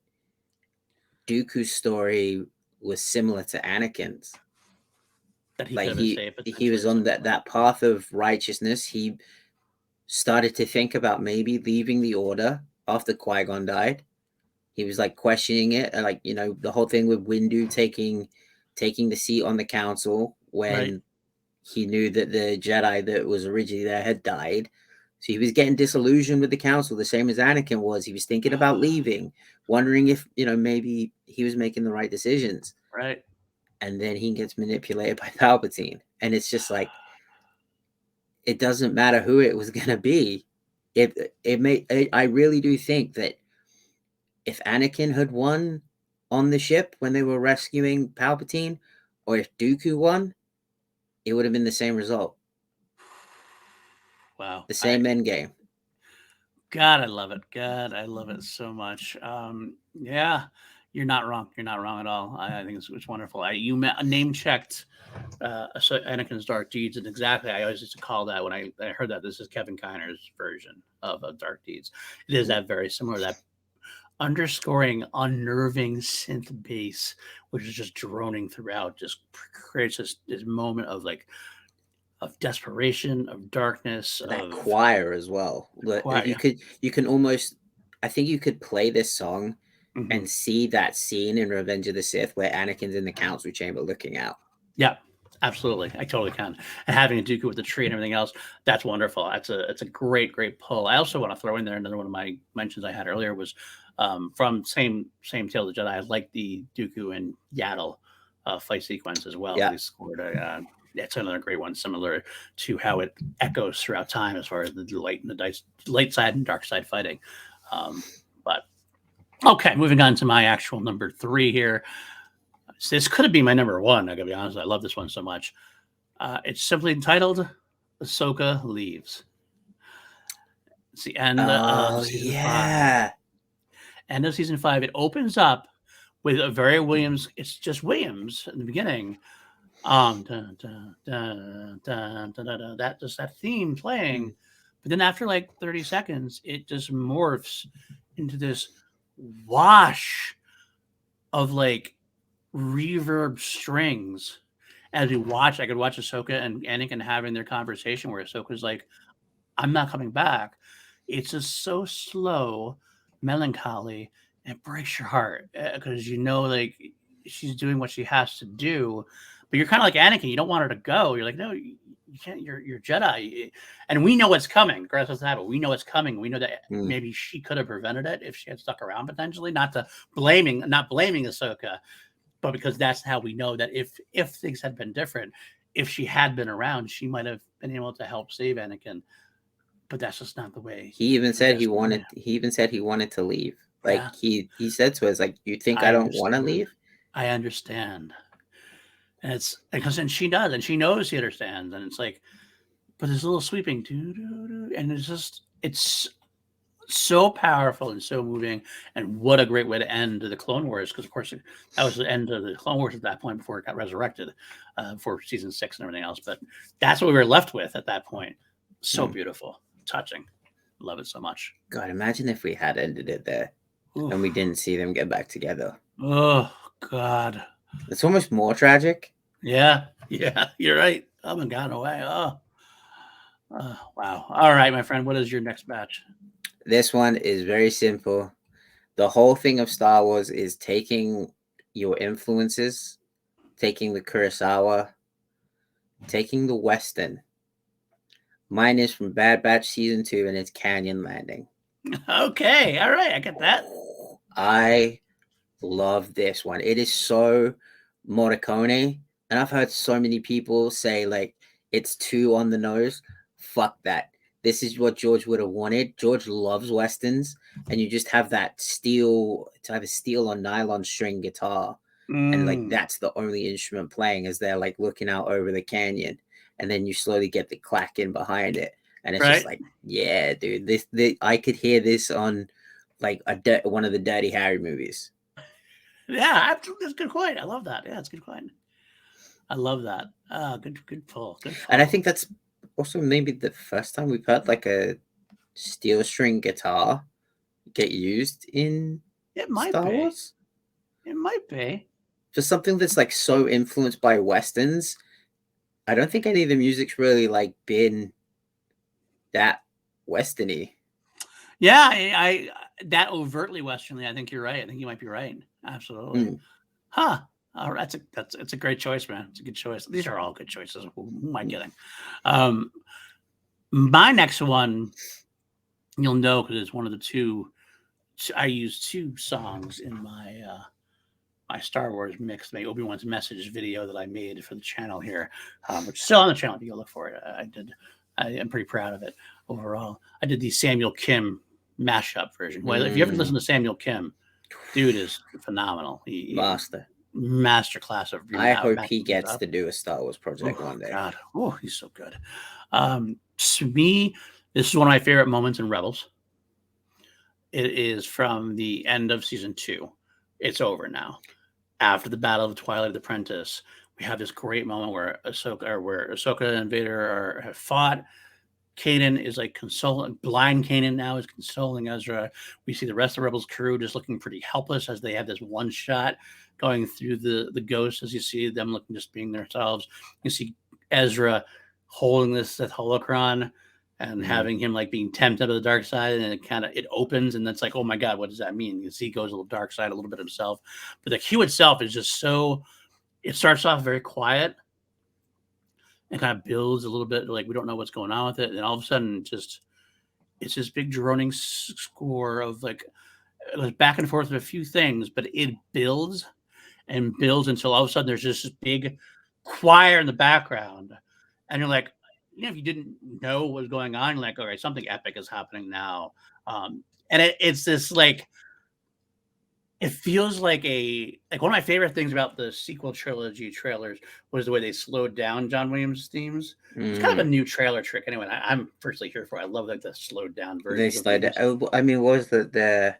Dooku's story was similar to Anakin's. That he could Like have been saved he was potentially at on some that point. that path of righteousness. He started to think about maybe leaving the order after Qui-Gon died. He was like questioning it, and like, the whole thing with Windu taking the seat on the council Right. when he knew that the Jedi that was originally there had died. So he was getting disillusioned with the council, the same as Anakin was. He was thinking about leaving, wondering if, maybe he was making the right decisions. Right. And then he gets manipulated by Palpatine. And it's just like, it doesn't matter who it was going to be. I really do think that if Anakin had won on the ship when they were rescuing Palpatine, or if Dooku won, it would have been the same result, Wow. the same end game. God, I love it. God, I love it so much. Yeah, you're not wrong. You're not wrong at all. I think it's wonderful. Name checked Anakin's Dark Deeds, and exactly, I always used to call that when I heard that this is Kevin Kiner's version of Dark Deeds. It is that very similar, that underscoring, unnerving synth bass, which is just droning throughout, just creates this moment of like of desperation, of darkness, That of choir as well. quiet. You can almost, I think you could play this song Hmm. and see that scene in Revenge of the Sith where Anakin's in the council chamber looking out. Yeah, absolutely. I totally can. And having a Dooku with the tree and everything else, that's wonderful. It's a great pull. I also want to throw in there another one of my mentions I had earlier was from same Tale of the Jedi. I like the Dooku and Yaddle fight sequence as well. Yeah. They scored a. That's another great one, similar to how it echoes throughout time as far as the light and the light side and dark side fighting. But okay, moving on to my actual number 3 here. This could have been my number 1. I gotta be honest. I love this one so much. It's simply entitled "Ahsoka Leaves." It's the end of Oh, season 5. yeah. End of season 5. It opens up with a very Williams. It's just Williams in the beginning. Dun, dun, dun, dun, dun, dun, dun, that just that theme playing, but then after like 30 seconds, it just morphs into this wash of like reverb strings. As we watch, I could watch Ahsoka and Anakin having their conversation where Ahsoka's like, "I'm not coming back." It's just so slow, melancholy, and it breaks your heart because like she's doing what she has to do, but you're kind of like Anakin. You don't want her to go. You're like, no, you can't. You're Jedi, and we know what's coming. Regardless of what's happening, we know what's coming. We know that maybe she could have prevented it if she had stuck around potentially. Not blaming Ahsoka, but because that's how we know that if things had been different, if she had been around, she might have been able to help save Anakin. But that's just not the way. He even said he Yeah. wanted to leave. Like Yeah, he said to us, like, "You think I I don't want to understand. leave?" I understand. And it's because and she does, and she knows he understands, and it's like, but there's a little sweeping, and it's so powerful and so moving, and what a great way to end the Clone Wars, because of course that was the end of the Clone Wars at that point before it got resurrected for season 6 and everything else. But that's what we were left with at that point. So beautiful, touching, love it so much. God, imagine if we had ended it there and we Oof. didn't see them get back together. Oh God. It's almost more tragic. Yeah, you're right. I've been gone away. Wow. All right, my friend. What is your next batch? This one is very simple. The whole thing of Star Wars is taking your influences taking the Kurosawa, taking the Western. Mine is from Bad Batch Season 2, and it's Canyon Landing. Okay, all right, I get that. I love this one. It is so Morricone, and I've heard so many people say like it's too on the nose. Fuck that. This is what George would have wanted. George loves westerns, and you just have that steel, it's either steel or nylon string guitar, and like that's the only instrument playing as they're like looking out over the canyon, and then you slowly get the clack in behind it, and it's just Right. like, yeah, dude, this I could hear this on like one of the Dirty Harry movies. Yeah, that's a good point. I love that. Yeah, that's a good point. I love that. Good pull. Good And I pull. think that's also maybe the first time we've heard like a steel string guitar get used in It might Star be. Wars. It might be. For something that's like so influenced by westerns, I don't think any of the music's really like been that westerny. Yeah, I that overtly westernly. I think you're right. I think you might be right. Absolutely. Mm. Huh. Oh, that's it's a great choice, man. It's a good choice. These are all good choices. Who am I kidding? My next one, you'll know because it's one of the two. I use two songs in my Star Wars mix, my Obi-Wan's Message video that I made for the channel here, which is still on the channel. If you go look for it, I did. I am pretty proud of it overall. I did the Samuel Kim mashup version. Well, if you ever listen to Samuel Kim, dude is phenomenal. Master. Masterclass of I hope he gets to do a Star Wars project one day. God, oh, he's so good. To me, this is one of my favorite moments in Rebels. It is from the end of season 2. It's over now. After the Battle of Twilight Apprentice, we have this great moment where Ahsoka and Vader have fought. Kanan is like consoling, blind Kanan now is consoling Ezra. We see the rest of the Rebels crew just looking pretty helpless as they have this one shot going through the ghosts as you see them looking just being themselves. You see Ezra holding this holocron and having him like being tempted to the dark side, and it opens, and that's like, oh my god, what does that mean? You see he goes a little dark side a little bit himself, but the cue itself is just so. It starts off very quiet and kind of builds a little bit like we don't know what's going on with it, and all of a sudden it's this big droning score of like it goes back and forth with a few things, but it builds and builds until all of a sudden there's just this big choir in the background, and you're like, if you didn't know what was going on, you're like, all right, something epic is happening now. And it's this like it feels like one of my favorite things about the sequel trilogy trailers was the way they slowed down John Williams themes. It's kind of a new trailer trick. Anyway, I'm personally here for it. I love like the slowed down version. They slowed down. I mean, what was that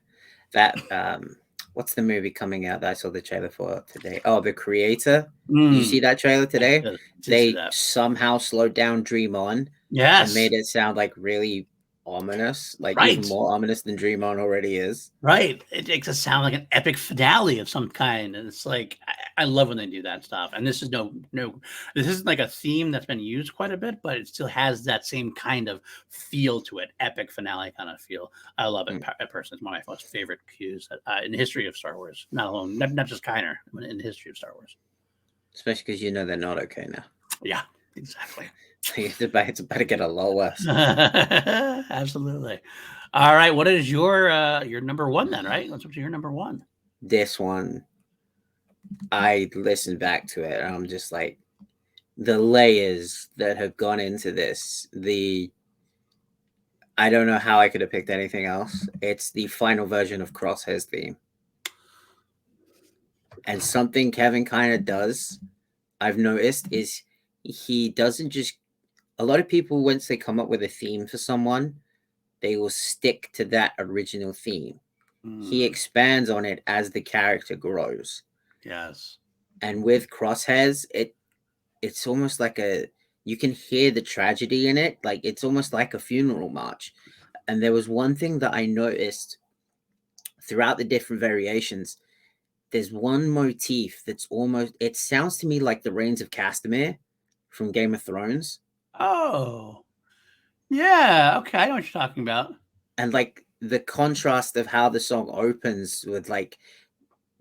what's the movie coming out that I saw the trailer for today? Oh, The Creator. You see that trailer today? They somehow slowed down Dream On. Yes. And made it sound like really ominous, like even more ominous than Dream On already is. Right. It makes it sound like an epic finale of some kind. And it's like, I love when they do that stuff. And this is this isn't like a theme that's been used quite a bit, but it still has that same kind of feel to it. Epic finale kind of feel. I love it. Personally, it's one of my most favorite cues in the history of Star Wars. Not just Kiner, but in the history of Star Wars. Especially because they're not okay now. Yeah, exactly. It's about to get a lot worse. Absolutely. All right. What is your number one then? Right. Let's up to your number one. This one, I listened back to it, and I'm just like, the layers that have gone into this. I don't know how I could have picked anything else. It's the final version of Crosshair's theme, and something Kevin kind of does, I've noticed, is he doesn't just. A lot of people, once they come up with a theme for someone, they will stick to that original theme. He expands on it as the character grows. Yes. And with Crosshairs, it's almost like you can hear the tragedy in it. Like it's almost like a funeral march. And there was one thing that I noticed throughout the different variations. There's one motif that's it sounds to me like the Reigns of Castamere from Game of Thrones. Oh, yeah. Okay, I know what you're talking about. And like the contrast of how the song opens with like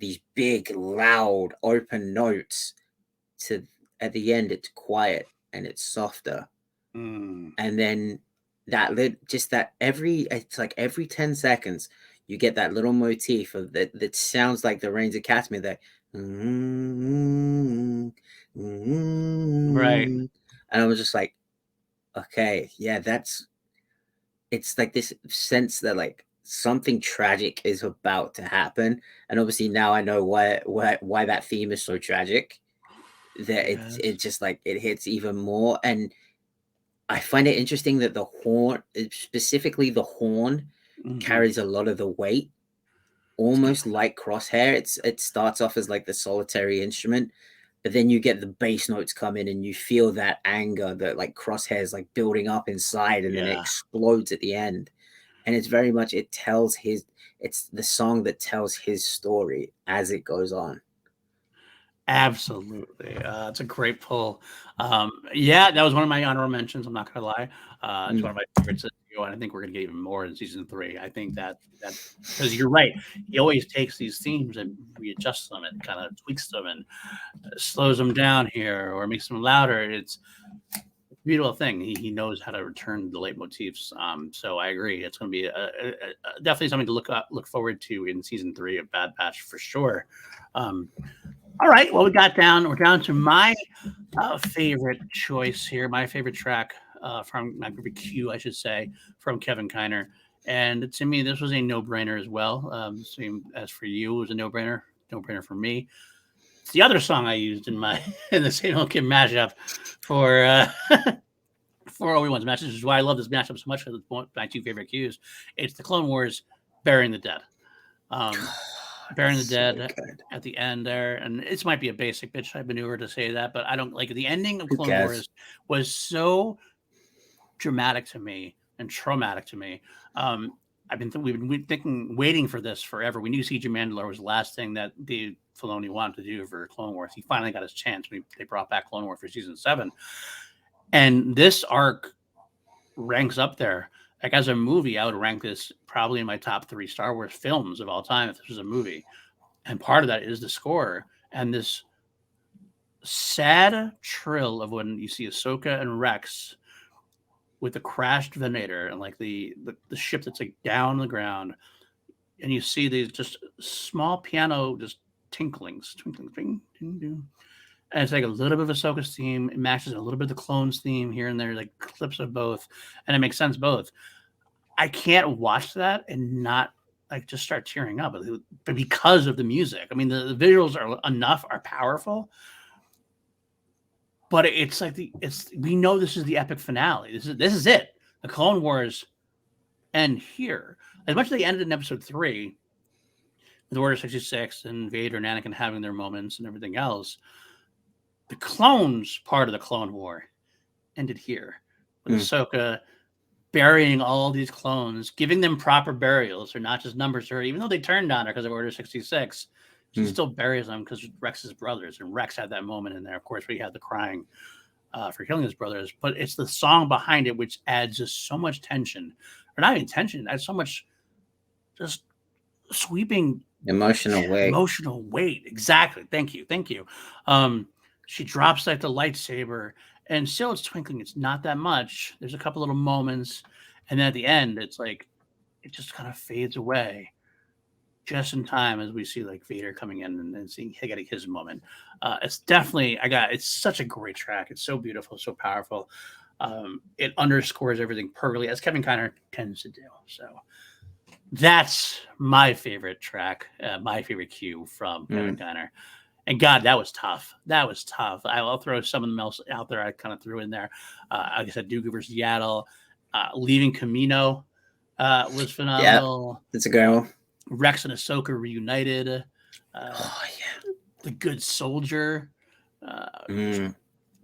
these big, loud, open notes, to at the end it's quiet and it's softer, Mm. and then just that it's like every 10 seconds you get that little motif of that sounds like the Rains of Castamere, that mm, Right. and I was just like, okay, yeah, it's like this sense that like something tragic is about to happen, and obviously now I know why that theme is so tragic, that Yes. it just like it hits even more. And I find it interesting that the horn, specifically the horn, Hmm. carries a lot of the weight, almost like Crosshair. It starts off as like the solitary instrument, but then you get the bass notes come in, and you feel that anger that like Crosshair is like building up inside, and then it Yeah. explodes at the end. And it's very much it's the song that tells his story as it goes on. Absolutely. It's a great pull. Yeah, that was one of my honorable mentions. I'm not gonna lie. It's one Mm. of my favorites. And I think we're gonna get even more in season 3. I think that because you're right, he always takes these themes and readjusts them and kind of tweaks them and slows them down here or makes them louder. It's a beautiful thing. He knows how to return the leitmotifs. So I agree. It's going to be definitely something to look forward to in season 3 of Bad Batch for sure. Um, all right. Well, we're down to my favorite choice here, my favorite track from my favorite cue, I should say, from Kevin Kiner. And to me, this was a no-brainer as well. Same as for you, it was a no-brainer for me. It's the other song I used in my in the Saint Kim mashup for for Obi-Wan's matches, which is why I love this matchup so much. Because it's one of my two favorite cues. It's the Clone Wars burying the dead. Um, Burying the It's so Dead good. at the end there, and this might be a basic bitch type maneuver to say that, but I don't like the ending of Who Clone cares? Wars was so dramatic to me and traumatic to me. We've been thinking, waiting for this forever. We knew CJ Mandalore was the last thing that Dave Filoni wanted to do for Clone Wars. He finally got his chance when they brought back Clone Wars for season 7, and this arc ranks up there. Like as a movie, I would rank this probably in my top 3 Star Wars films of all time if this was a movie. And part of that is the score and this sad trill of when you see Ahsoka and Rex with the crashed Venator and like the ship that's like down on the ground, and you see these just small piano just tinklings, twinkling, ding, ding, ding. And it's like a little bit of Ahsoka's theme. It matches a little bit of the clones theme here and there, like clips of both, and it makes sense both. I can't watch that and not like just start tearing up, but because of the music. I mean, the visuals are powerful, but it's like it's we know this is the epic finale. This is it. The Clone Wars end here. As much as they ended in episode 3 with Order 66 and Vader and Anakin having their moments and everything else, the clones part of the Clone War ended here with Mm. Ahsoka burying all these clones, giving them proper burials. They're not just numbers to her, even though they turned on her because of Order 66. She Mm. still buries them because Rex's brothers, and Rex had that moment in there. Of course, we had the crying for killing his brothers, but it's the song behind it which adds just so much tension, or not even tension, adds so much just sweeping Emotional weight. emotional weight. Exactly. Thank you. She drops like the lightsaber, and still it's twinkling. It's not that much. There's a couple little moments, and then at the end, it's like it just kind of fades away just in time as we see like Vader coming in and seeing getting his moment. It's definitely it's such a great track. It's so beautiful, so powerful. It underscores everything perfectly, as Kevin Kiner tends to do. So that's my favorite track, my favorite cue from Kevin Mm. Kiner. And God, that was tough. That was tough. I'll throw some of them else out there. I kind of threw in there. Like I said, Dooku versus Yaddle, leaving Camino was Yeah, phenomenal. it's a girl. Rex and Ahsoka reunited. Uh, Oh yeah. the Good Soldier, uh, Mm.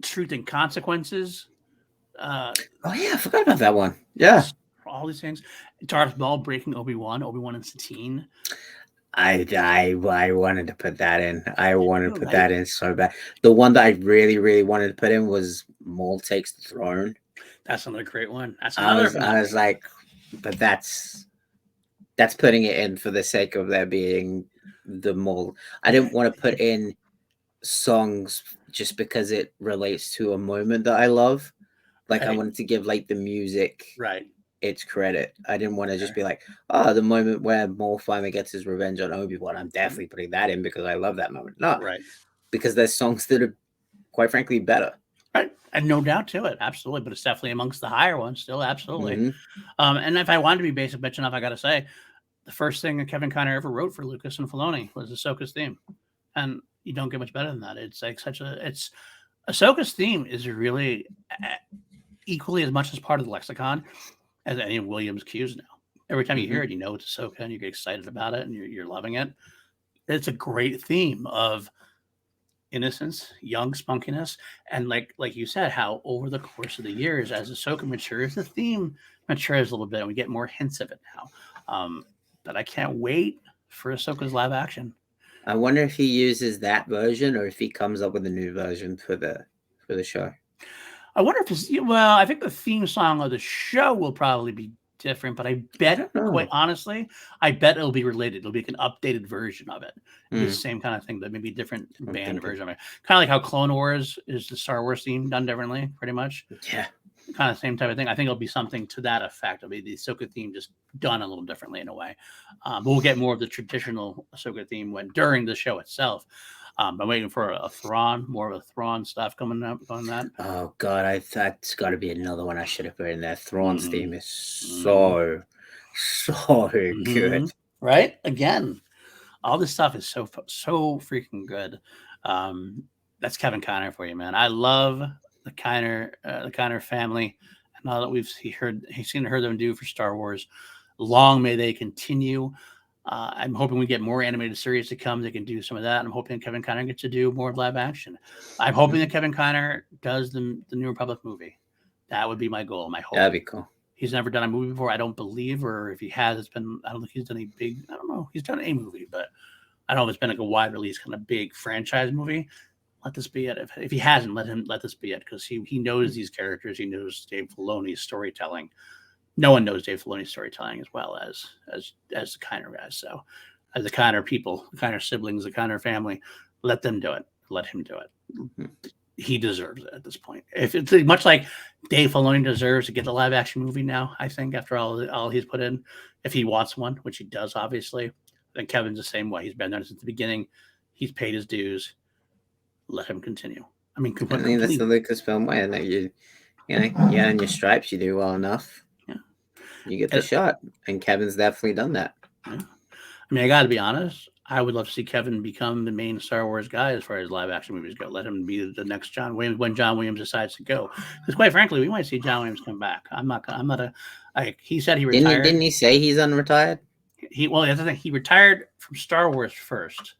Truth and Consequences. Uh, Oh yeah, I forgot about that one. Yeah. all these things. Darth Maul breaking Obi-Wan and Satine. I wanted to put that in. I wanted to put Right? that in so bad. The one that I really, really wanted to put in was Maul takes the throne. That's another great one. That's I another was I finale. was like, but that's putting it in for the sake of there being the Maul. I didn't want to put in songs just because it relates to a moment that I love. Like I Right. wanted to give like the music Right. its credit. I didn't want to just be like, oh, the moment where Maul finally gets his revenge on Obi-Wan. I'm definitely putting that in because I love that moment. No, Right. because there's songs that are quite frankly better. Right. And no doubt to it. Absolutely. But it's definitely amongst the higher ones still. Absolutely. Mhm. And if I wanted to be basic bitch enough, I got to say, the first thing that Kevin Conner ever wrote for Lucas and Filoni was Ahsoka's theme. And you don't get much better than that. It's like it's Ahsoka's theme is really equally as much as part of the lexicon as any of Williams' cues now. Every time you hear it, you know it's Ahsoka and you get excited about it and you're loving it. It's a great theme of innocence, young spunkiness, and like you said, how over the course of the years, as Ahsoka matures, the theme matures a little bit, and we get more hints of it now. But I can't wait for Ahsoka's live action. I wonder if he uses that version or if he comes up with a new version for the show. I wonder if it's well. I think the theme song of the show will probably be different, but I bet, quite honestly, I bet it'll be related. It'll be like an updated version of it. It'll be the same kind of thing, but maybe a different band version of it. Kind of like how Clone Wars is the Star Wars theme done differently, pretty much. Yeah. Kind of same type of thing. I think it'll be something to that effect. It'll be the Ahsoka theme just done a little differently in a way. But we'll get more of the traditional Ahsoka theme during the show itself. I'm waiting for a Thrawn, more of a Thrawn stuff coming up on that. Oh God, that's got to be another one I should have put in there. Thrawn's theme is so good, right? Again, all this stuff is so freaking good. That's Kevin Conner for you, man. I love the Conner family, and all that we've heard them do for Star Wars. Long may they continue. I'm hoping we get more animated series to come. They can do some of that. I'm hoping Kevin Conner gets to do more live action. I'm hoping that Kevin Conner does the New Republic movie. That would be my goal. My hope. That'd be cool. He's never done a movie before, I don't believe, or if he has, I don't think he's done a big, I don't know. He's done a movie, but I don't know if it's been like a wide release kind of big franchise movie. Let this be it. If he hasn't, let this be it, because he knows these characters. He knows Dave Filoni's storytelling. No one knows Dave Filoni's storytelling as well as the Conner guys. So, as the Conner people, the Conner siblings, the Conner family, let them do it. Let him do it. He deserves it at this point. If it's much like Dave Filoni deserves to get the live action movie now, I think after all he's put in, if he wants one, which he does obviously, then Kevin's the same way. He's been there since the beginning. He's paid his dues. Let him continue. I mean, that's the Lucasfilm way, and that you earn your stripes, you do well enough. Yeah, you get the shot, and Kevin's definitely done that. Yeah. I mean, I got to be honest. I would love to see Kevin become the main Star Wars guy as far as live action movies go. Let him be the next John Williams when John Williams decides to go. Because quite frankly, we might see John Williams come back. He said he retired. Didn't he say he's unretired? Well, that's the thing. He retired from Star Wars first.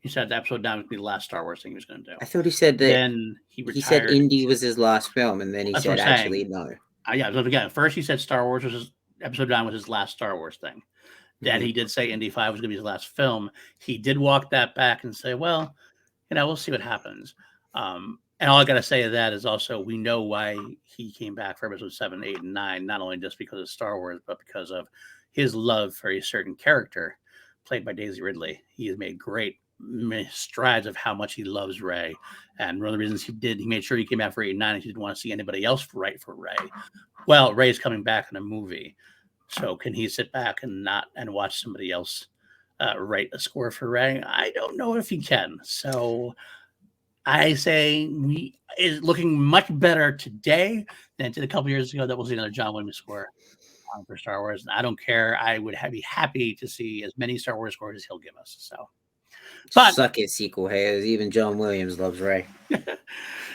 He said the episode down would be the last Star Wars thing he was going to do. I thought he said that. Then he retired. He said Indy was his last film, and then he said actually no. Yeah, so again, first he said Star Wars was episode 9 was his last Star Wars thing. Then he did say Indy 5 was going to be his last film. He did walk that back and say, well, we'll see what happens. And all I got to say to that is also we know why he came back for episode 7, 8, and 9, not only just because of Star Wars, but because of his love for a certain character played by Daisy Ridley. He has made great strides of how much he loves Rey. And one of the reasons he made sure he came back for 8 and 9 is he didn't want to see anybody else write for Rey. Well, Rey's coming back in a movie. So can he sit back and watch somebody else write a score for Rey? I don't know if he can. So I say is looking much better today than it did a couple years ago that we'll see another John Williams score for Star Wars. And I don't care. I would be happy to see as many Star Wars scores as he'll give us. So, but suck it, sequel haters. Even John Williams loves Rey.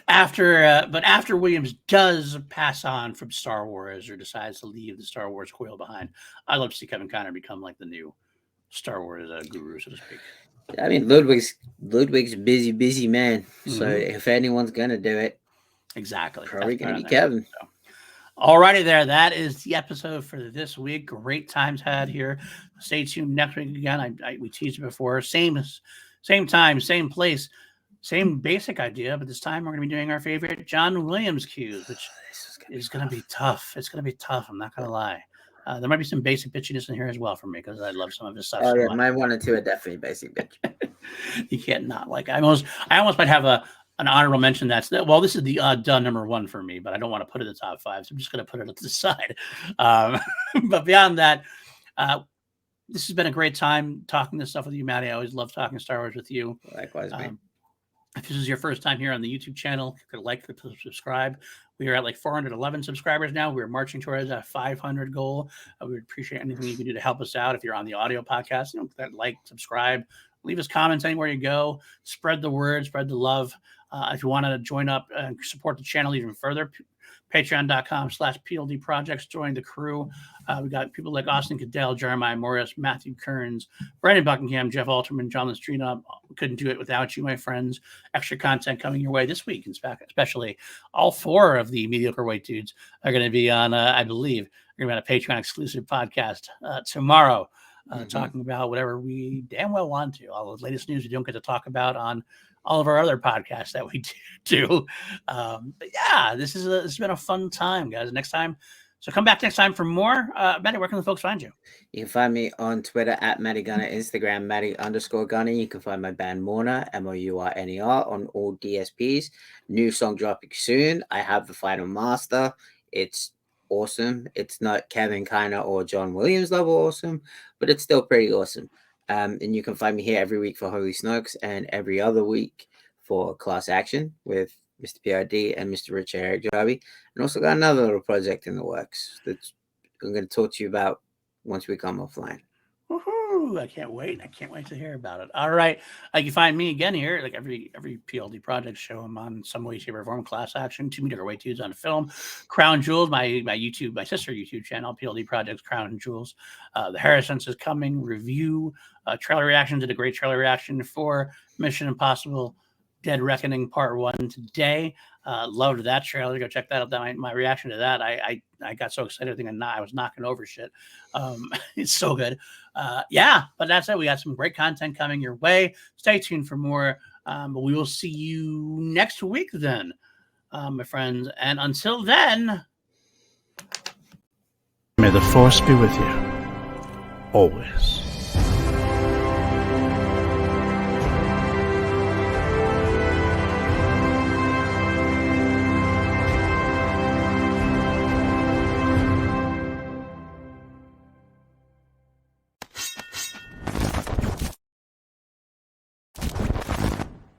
After Williams does pass on from Star Wars or decides to leave the Star Wars coil behind, I'd love to see Kevin Conner become like the new Star Wars guru, so to speak. I mean, Ludwig's busy man. So if anyone's gonna do it, exactly, probably gonna be Kevin. So. Alrighty there. That is the episode for this week. Great times had here. Stay tuned next week again. We teased it before. Same time, same place, same basic idea, but this time we're going to be doing our favorite John Williams cues, which is going to be tough. It's going to be tough. I'm not going to lie. There might be some basic bitchiness in here as well for me because I love some of his stuff. Oh, yeah, my 1 and 2 are definitely basic bitch. You can't not like. I almost might have a an honorable mention. This is the done number one for me, but I don't want to put it in the top 5, so I'm just going to put it at the side. But beyond that, this has been a great time talking this stuff with you, Matty. I always love talking Star Wars with you. Likewise, man. If this is your first time here on the YouTube channel, click subscribe. We are at like 411 subscribers now. We're marching towards that 500 goal. We would appreciate anything you can do to help us out. If you're on the audio podcast, subscribe, leave us comments anywhere you go. Spread the word, spread the love. If you want to join up and support the channel even further, patreon.com/PLD projects. Join the crew. We got people like Austin Cadell, Jeremiah Morris, Matthew Kearns, Brandon Buckingham, Jeff Alterman, John Lestrina. Couldn't do it without you, my friends. Extra content coming your way this week, especially all 4 of the Mediocre White Dudes are going to be on, I believe, going to be on a Patreon exclusive podcast tomorrow, talking about whatever we damn well want to. All the latest news we don't get to talk about on all of our other podcasts that we do. But yeah, this has been a fun time, guys. Next time, so come back next time for more. Matty, where can the folks find you? You can find me on Twitter at Matty Gunner, Instagram Matty_Gunner. You can find my band Mourner, Mourner, on all DSPs. New song dropping soon. I have the final master. It's awesome. It's not Kevin Kiner or John Williams level awesome, but it's still pretty awesome. And you can find me here every week for Holy Snokes and every other week for Class Action with Mr. PLD and Mr. Richard Eric Jarby. And also got another little project in the works that I'm going to talk to you about once we come offline. Woohoo! I can't wait. I can't wait to hear about it. All right. You can find me again here, like every PLD project show I'm on some way, shape, or form. Class Action, 2 Mediocre White Dudes on film. Crown Jewels, my sister YouTube channel, PLD Projects, Crown Jewels. The Harrisons is coming. Review. Trailer reaction. Did a great trailer reaction for Mission Impossible Dead Reckoning Part 1 today. Loved that trailer. Go check that out. My reaction to that, I got so excited. I was knocking over shit. It's so good. Yeah, but that's it. We got some great content coming your way. Stay tuned for more. But we will see you next week then, my friends. And until then, may the Force be with you always.